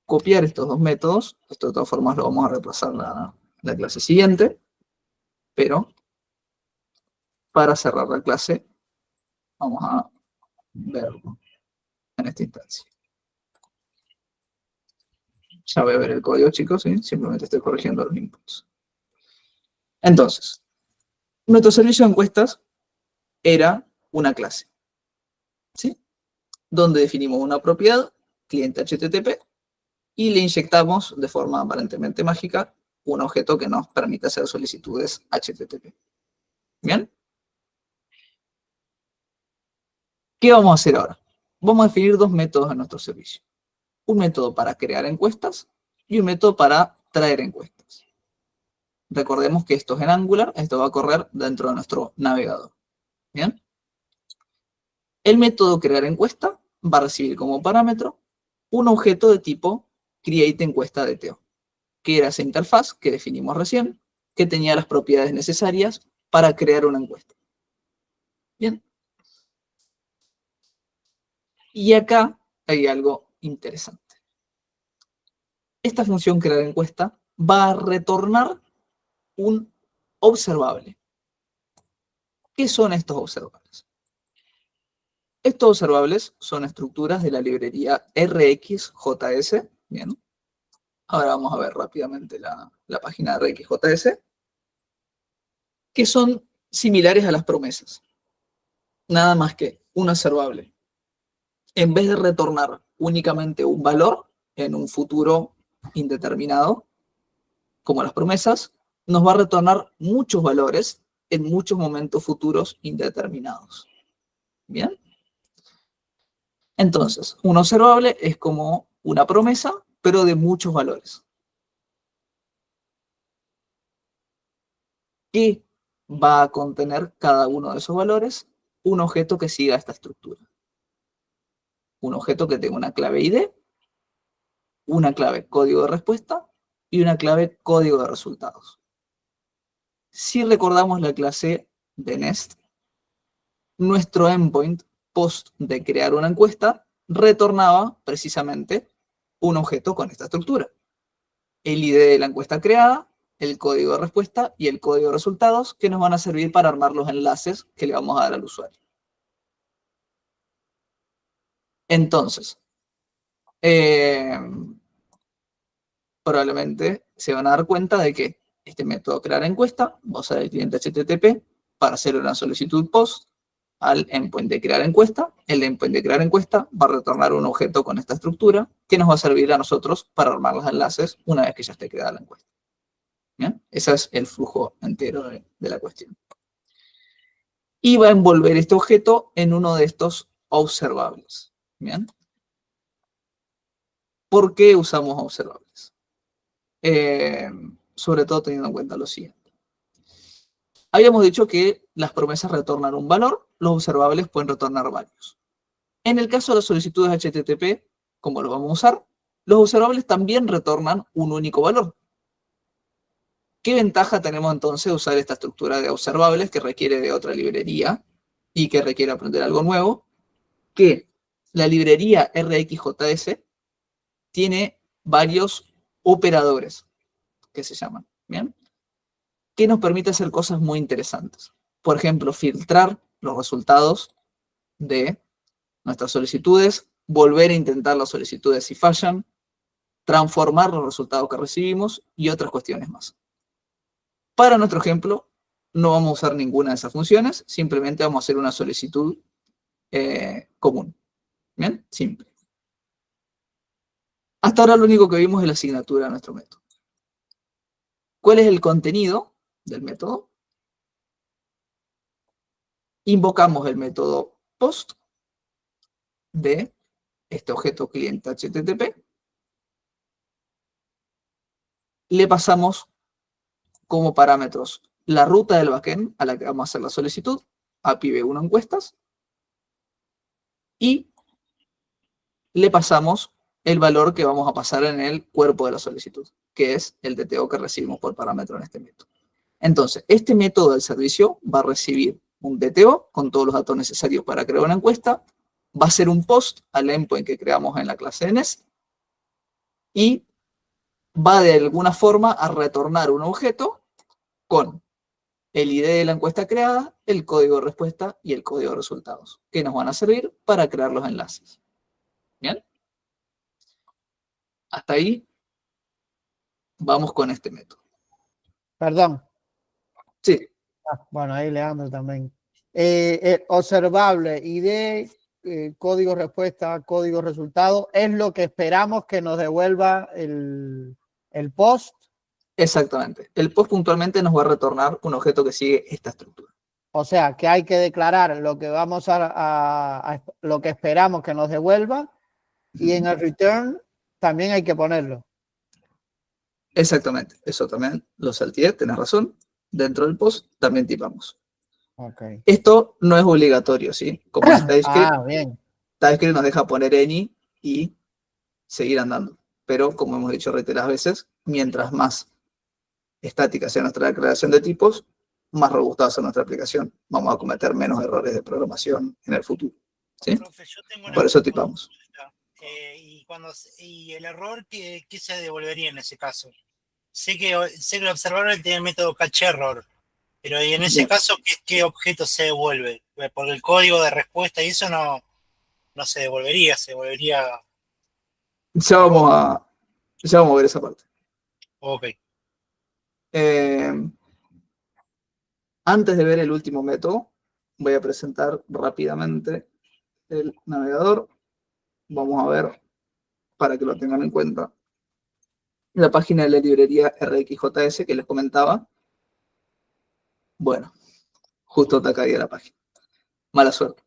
Speaker 1: copiar estos dos métodos. Esto de todas formas lo vamos a repasar en la clase siguiente. Pero para cerrar la clase, vamos a verlo en esta instancia. Ya voy a ver el código, chicos, ¿sí? Simplemente estoy corrigiendo los inputs. Entonces, nuestro servicio de encuestas era una clase, ¿sí? Donde definimos una propiedad, cliente HTTP, y le inyectamos de forma aparentemente mágica un objeto que nos permite hacer solicitudes HTTP. ¿Bien? ¿Qué vamos a hacer ahora? Vamos a definir dos métodos en nuestro servicio. Un método para crear encuestas y un método para traer encuestas. Recordemos que esto es en Angular, esto va a correr dentro de nuestro navegador. ¿Bien? El método crear encuesta va a recibir como parámetro un objeto de tipo createEncuestaDTO, que era esa interfaz que definimos recién, que tenía las propiedades necesarias para crear una encuesta. Bien. Y acá hay algo interesante. Esta función crear encuesta va a retornar un observable. ¿Qué son estos observables? Estos observables son estructuras de la librería RxJS. Bien. Ahora vamos a ver rápidamente la página de RxJS, que son similares a las promesas. Nada más que un observable, en vez de retornar únicamente un valor en un futuro indeterminado, como las promesas, nos va a retornar muchos valores en muchos momentos futuros indeterminados. ¿Bien? Entonces, un observable es como una promesa, pero de muchos valores. ¿Qué va a contener cada uno de esos valores? Un objeto que siga esta estructura. Un objeto que tenga una clave ID, una clave código de respuesta y una clave código de resultados. Si recordamos la clase de Nest, nuestro endpoint post de crear una encuesta retornaba precisamente un objeto con esta estructura. El ID de la encuesta creada, el código de respuesta y el código de resultados, que nos van a servir para armar los enlaces que le vamos a dar al usuario. Entonces, probablemente se van a dar cuenta de que este método crear encuesta va a usar el cliente HTTP para hacer una solicitud post al endpoint de crear encuesta. El endpoint de crear encuesta va a retornar un objeto con esta estructura que nos va a servir a nosotros para armar los enlaces una vez que ya esté creada la encuesta. ¿Bien? Ese es el flujo entero de la cuestión. Y va a envolver este objeto en uno de estos observables. ¿Bien? ¿Por qué usamos observables? Sobre todo teniendo en cuenta lo siguiente. Habíamos dicho que las promesas retornan un valor, los observables pueden retornar varios. En el caso de las solicitudes HTTP, como lo vamos a usar, los observables también retornan un único valor. ¿Qué ventaja tenemos entonces de usar esta estructura de observables que requiere de otra librería y que requiere aprender algo nuevo? Que la librería RxJS tiene varios operadores que se llaman, ¿bien? Que nos permite hacer cosas muy interesantes. Por ejemplo, filtrar los resultados de nuestras solicitudes, volver a intentar las solicitudes si fallan, transformar los resultados que recibimos y otras cuestiones más. Para nuestro ejemplo, no vamos a usar ninguna de esas funciones, simplemente vamos a hacer una solicitud común. ¿Bien? Simple. Hasta ahora lo único que vimos es la asignatura de nuestro método. ¿Cuál es el contenido del método? Invocamos el método post de este objeto cliente HTTP. Le pasamos como parámetros la ruta del backend a la que vamos a hacer la solicitud, API V1 encuestas, y le pasamos el valor que vamos a pasar en el cuerpo de la solicitud, que es el DTO que recibimos por parámetro en este método. Entonces, este método del servicio va a recibir un DTO con todos los datos necesarios para crear una encuesta, va a hacer un post al endpoint que creamos en la clase de Nest, y va de alguna forma a retornar un objeto con el ID de la encuesta creada, el código de respuesta y el código de resultados, que nos van a servir para crear los enlaces. ¿Bien? Hasta ahí vamos con este método.
Speaker 2: Perdón.
Speaker 1: Sí.
Speaker 2: Bueno, ahí Leandro también. Observable, ID, código respuesta, código resultado, es lo que esperamos que nos devuelva el post.
Speaker 1: Exactamente. El post puntualmente nos va a retornar un objeto que sigue esta estructura.
Speaker 2: O sea, que hay que declarar lo que vamos lo que esperamos que nos devuelva, y en el return también hay que ponerlo.
Speaker 1: Exactamente, eso también lo salteé, tenés razón. Dentro del post también tipamos.
Speaker 2: Okay.
Speaker 1: Esto no es obligatorio, ¿sí? Como en TypeScript,
Speaker 2: Bien.
Speaker 1: TypeScript nos deja poner any y seguir andando. Pero, como hemos dicho reiteradas veces, mientras más estática sea nuestra declaración de tipos, más robusta va a ser nuestra aplicación. Vamos a cometer menos errores de programación en el futuro. ¿Sí?
Speaker 6: Profe, yo tengo una
Speaker 1: Por eso tipamos.
Speaker 6: consulta. Y el error, ¿qué se devolvería en ese caso? Sé que el observador tiene el método catch error, pero ¿y en ese
Speaker 1: Bien.
Speaker 6: caso qué objeto se devuelve? Porque el código de respuesta y eso no se devolvería, se devolvería.
Speaker 1: Ya vamos a ver esa parte.
Speaker 6: Ok.
Speaker 1: Antes de ver el último método, voy a presentar rápidamente el navegador. Vamos a ver, para que lo tengan en cuenta, la página de la librería RxJS que les comentaba. Bueno, justo está caída la página. Mala suerte.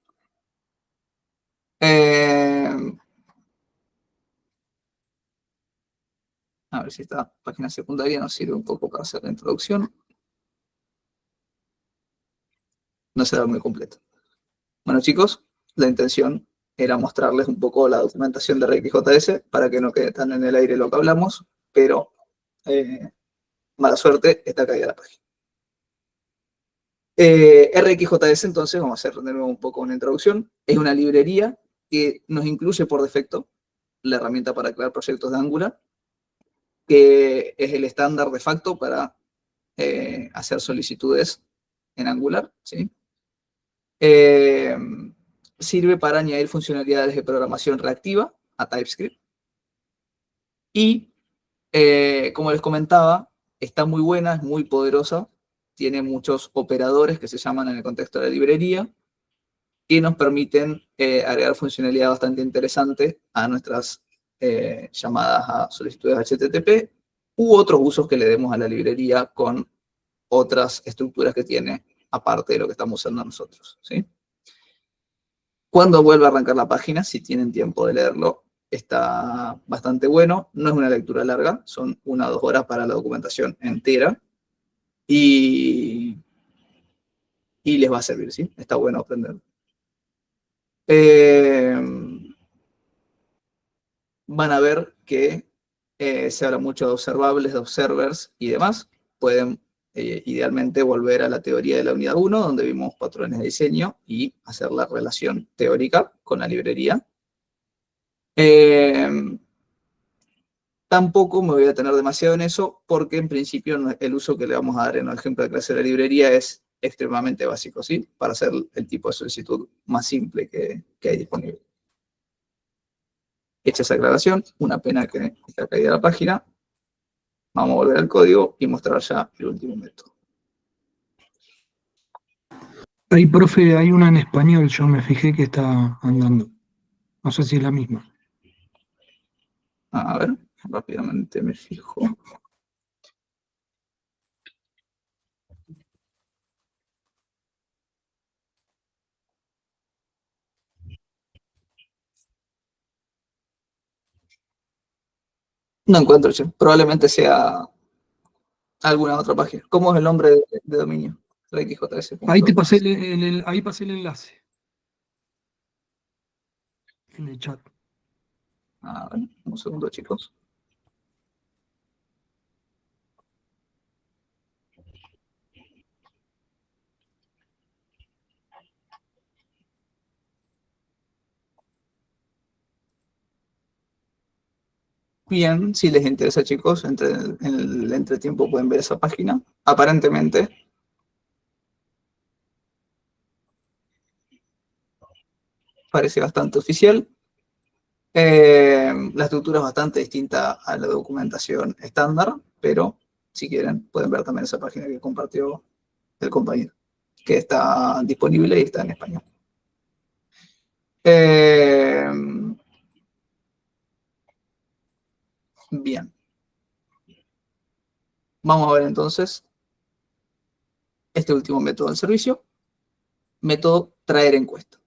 Speaker 1: A ver si esta página secundaria nos sirve un poco para hacer la introducción. No será muy completo. Bueno, chicos, la intención era mostrarles un poco la documentación de RxJS para que no quede tan en el aire lo que hablamos, pero mala suerte, está caída la página. RxJS, entonces, vamos a hacer de nuevo un poco una introducción. Es una librería que nos incluye por defecto la herramienta para crear proyectos de Angular, que es el estándar de facto para hacer solicitudes en Angular, ¿sí? Sirve para añadir funcionalidades de programación reactiva a TypeScript. Y, como les comentaba, está muy buena, es muy poderosa, tiene muchos operadores que se llaman en el contexto de la librería y nos permiten agregar funcionalidad bastante interesante a nuestras llamadas a solicitudes HTTP u otros usos que le demos a la librería con otras estructuras que tiene aparte de lo que estamos usando nosotros, ¿sí? Cuando vuelva a arrancar la página, si tienen tiempo de leerlo, está bastante bueno. No es una lectura larga, son 1 o 2 horas para la documentación entera. Y les va a servir, ¿sí? Está bueno aprenderlo. Van a ver que se habla mucho de observables, de observers y demás. Pueden idealmente volver a la teoría de la unidad 1, donde vimos patrones de diseño y hacer la relación teórica con la librería. Tampoco me voy a detener demasiado en eso, porque en principio el uso que le vamos a dar en el ejemplo de clase de la librería es extremadamente básico, ¿sí? Para hacer el tipo de solicitud más simple que hay disponible. Hecha esa aclaración, una pena que está caída la página. Vamos a volver al código y mostrar ya el último método.
Speaker 7: Ahí, profe, hay una en español, yo me fijé que está andando. No sé si es la misma.
Speaker 1: A ver, rápidamente me fijo. No encuentro, che. Probablemente sea alguna otra página. ¿Cómo es el nombre de dominio? RxJS.
Speaker 7: Ahí te pasé ahí pasé el enlace. En el chat.
Speaker 1: A ver, un segundo, chicos. Bien, si les interesa, chicos, en el entretiempo pueden ver esa página. Aparentemente, parece bastante oficial. La estructura es bastante distinta a la documentación estándar, pero si quieren, pueden ver también esa página que compartió el compañero, que está disponible y está en español. Bien. Vamos a ver entonces este último método del servicio. método traer encuesta.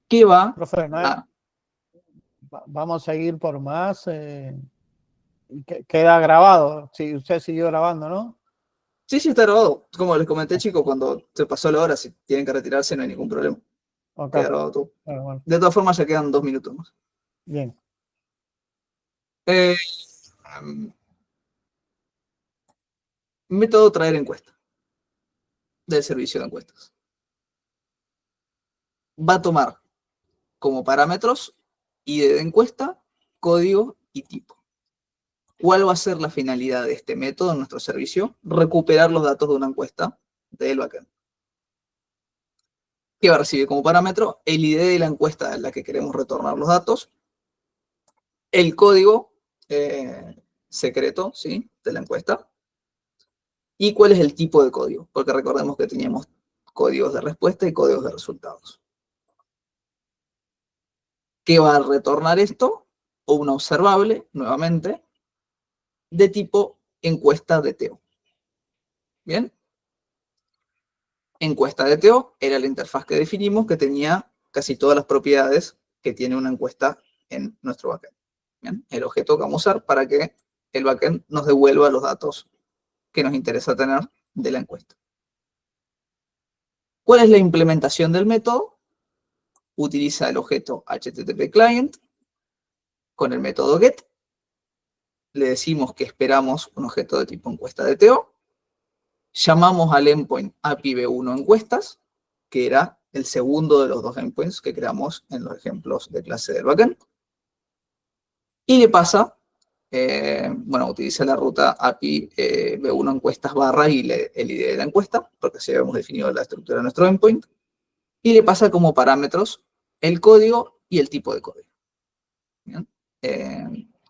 Speaker 1: ¿Qué va
Speaker 2: Profe, no
Speaker 1: a...
Speaker 2: vamos a seguir por más. Queda grabado. Sí, usted siguió grabando, ¿no?
Speaker 1: Sí, sí, está grabado. Como les comenté, chicos, cuando se pasó la hora, si tienen que retirarse, no hay ningún problema.
Speaker 2: Ok.
Speaker 1: Queda grabado todo.
Speaker 2: Bueno,
Speaker 1: De todas formas, ya quedan 2 minutos más.
Speaker 2: bien.
Speaker 1: Método traer encuesta del servicio de encuestas. Va a tomar como parámetros ID de encuesta, código y tipo. ¿Cuál va a ser la finalidad de este método en nuestro servicio? Recuperar los datos de una encuesta del backend. ¿Qué va a recibir como parámetro? El ID de la encuesta en la que queremos retornar los datos, el código secreto, ¿sí?, de la encuesta, y cuál es el tipo de código, porque recordemos que teníamos códigos de respuesta y códigos de resultados. ¿Qué va a retornar esto? O una observable, nuevamente, de tipo encuesta de DTO. ¿Bien? Encuesta de DTO era la interfaz que definimos que tenía casi todas las propiedades que tiene una encuesta en nuestro backend. ¿Bien? El objeto que vamos a usar para que el backend nos devuelva los datos que nos interesa tener de la encuesta. ¿Cuál es la implementación del método? Utiliza el objeto HTTP client con el método get. Le decimos que esperamos un objeto de tipo encuesta de DTO. Llamamos al endpoint API v1 encuestas, que era el segundo de los 2 endpoints que creamos en los ejemplos de clase del backend. Y le pasa, utiliza la ruta API v1 encuestas barra y el ID de la encuesta, porque así habíamos definido la estructura de nuestro endpoint. Y le pasa como parámetros el código y el tipo de código. ¿Bien?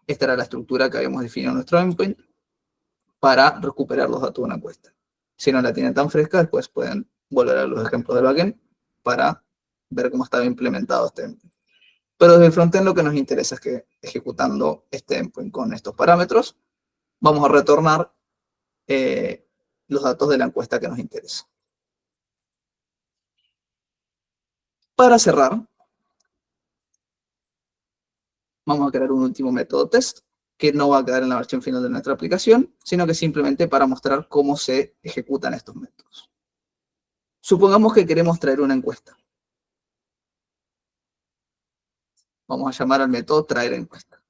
Speaker 1: Esta era la estructura que habíamos definido en nuestro endpoint para recuperar los datos de una encuesta. Si no la tienen tan fresca, después pueden volver a los ejemplos del backend para ver cómo estaba implementado este endpoint. Pero desde el frontend lo que nos interesa es que ejecutando este endpoint con estos parámetros, vamos a retornar los datos de la encuesta que nos interesa. Para cerrar, vamos a crear un último método test, que no va a quedar en la versión final de nuestra aplicación, sino que simplemente para mostrar cómo se ejecutan estos métodos. Supongamos que queremos traer una encuesta. Vamos a llamar al método traer encuesta.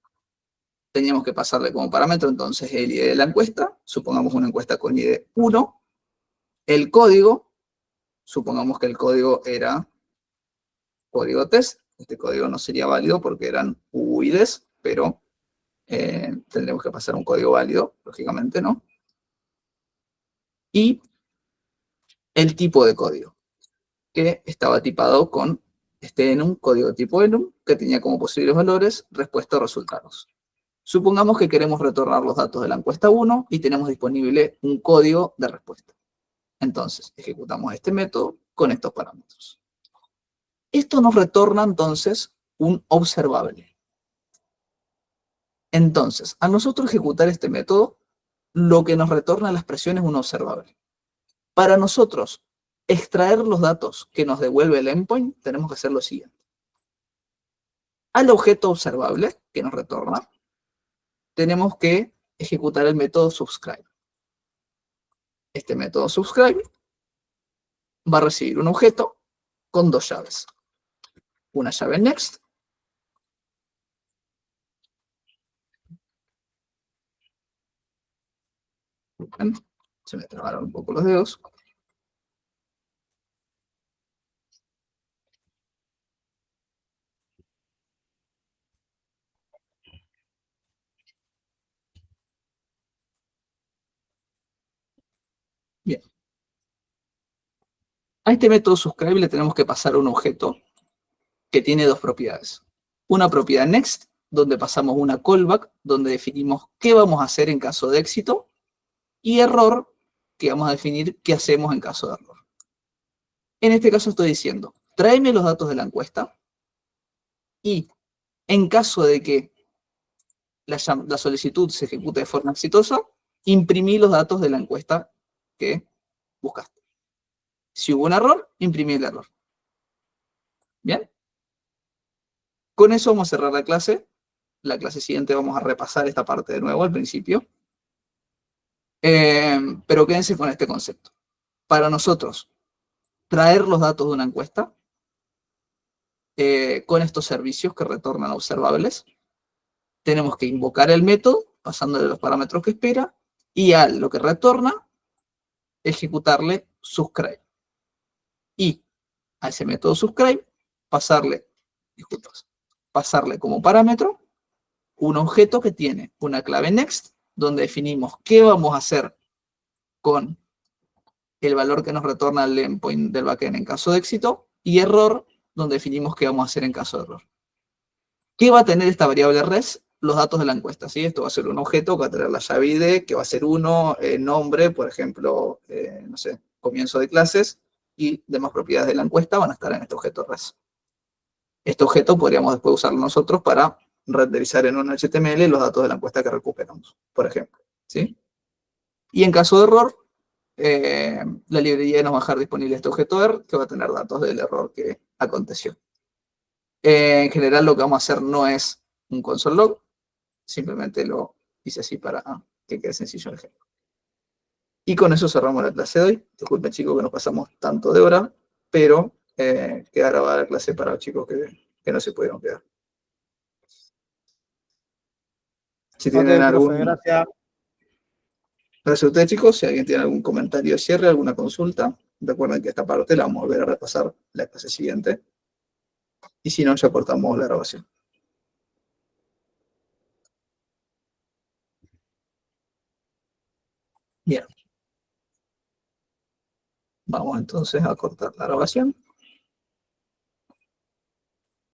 Speaker 1: Teníamos que pasarle como parámetro entonces el ID de la encuesta, supongamos una encuesta con ID 1, el código, supongamos que el código era código test, este código no sería válido porque eran UIDs, pero tendremos que pasar un código válido, lógicamente, ¿no? Y el tipo de código, que estaba tipado con este enum, código tipo enum, que tenía como posibles valores respuesta o resultados. Supongamos que queremos retornar los datos de la encuesta 1 y tenemos disponible un código de respuesta. Entonces, ejecutamos este método con estos parámetros. Esto nos retorna entonces un observable. Entonces, a nosotros ejecutar este método, lo que nos retorna la expresión es un observable. Para nosotros extraer los datos que nos devuelve el endpoint, tenemos que hacer lo siguiente. Al objeto observable que nos retorna, tenemos que ejecutar el método subscribe. Este método subscribe va a recibir un objeto con 2 llaves. Una llave next se me trabaron un poco los dedos. Bien. A este método subscribe le tenemos que pasar un objeto que tiene 2 propiedades. Una propiedad next, donde pasamos una callback, donde definimos qué vamos a hacer en caso de éxito, y error, que vamos a definir qué hacemos en caso de error. En este caso estoy diciendo, tráeme los datos de la encuesta, y en caso de que la solicitud se ejecute de forma exitosa, imprimí los datos de la encuesta que buscaste. Si hubo un error, imprimir el error. ¿Bien? Con eso vamos a cerrar la clase. La clase siguiente vamos a repasar esta parte de nuevo al principio. Pero quédense con este concepto. Para nosotros, traer los datos de una encuesta con estos servicios que retornan observables, tenemos que invocar el método, pasándole los parámetros que espera, y a lo que retorna, ejecutarle subscribe. Y a ese método subscribe, pasarle como parámetro un objeto que tiene una clave next, donde definimos qué vamos a hacer con el valor que nos retorna el endpoint del backend en caso de éxito, y error, donde definimos qué vamos a hacer en caso de error. ¿Qué va a tener esta variable res? Los datos de la encuesta, ¿sí? Esto va a ser un objeto que va a tener la llave ID, que va a ser nombre, por ejemplo, no sé, comienzo de clases, y demás propiedades de la encuesta van a estar en este objeto res. Este objeto podríamos después usarlo nosotros para renderizar en un HTML los datos de la encuesta que recuperamos, por ejemplo, ¿sí? Y en caso de error, la librería nos va a dejar disponible este objeto ERR, que va a tener datos del error que aconteció. En general, lo que vamos a hacer no es un console log, simplemente lo hice así para que quede sencillo el ejemplo. Y con eso cerramos la clase de hoy. Disculpen, chicos, que nos pasamos tanto de hora, pero queda grabada la clase para los chicos que no se pudieron quedar. Si tienen
Speaker 2: Ok, profe,
Speaker 1: algún...
Speaker 2: gracias.
Speaker 1: Gracias a ustedes, chicos. Si alguien tiene algún comentario de cierre, alguna consulta, recuerden que esta parte la vamos a volver a repasar la clase siguiente. Y si no, ya cortamos la grabación. Bien. Vamos entonces a cortar la grabación.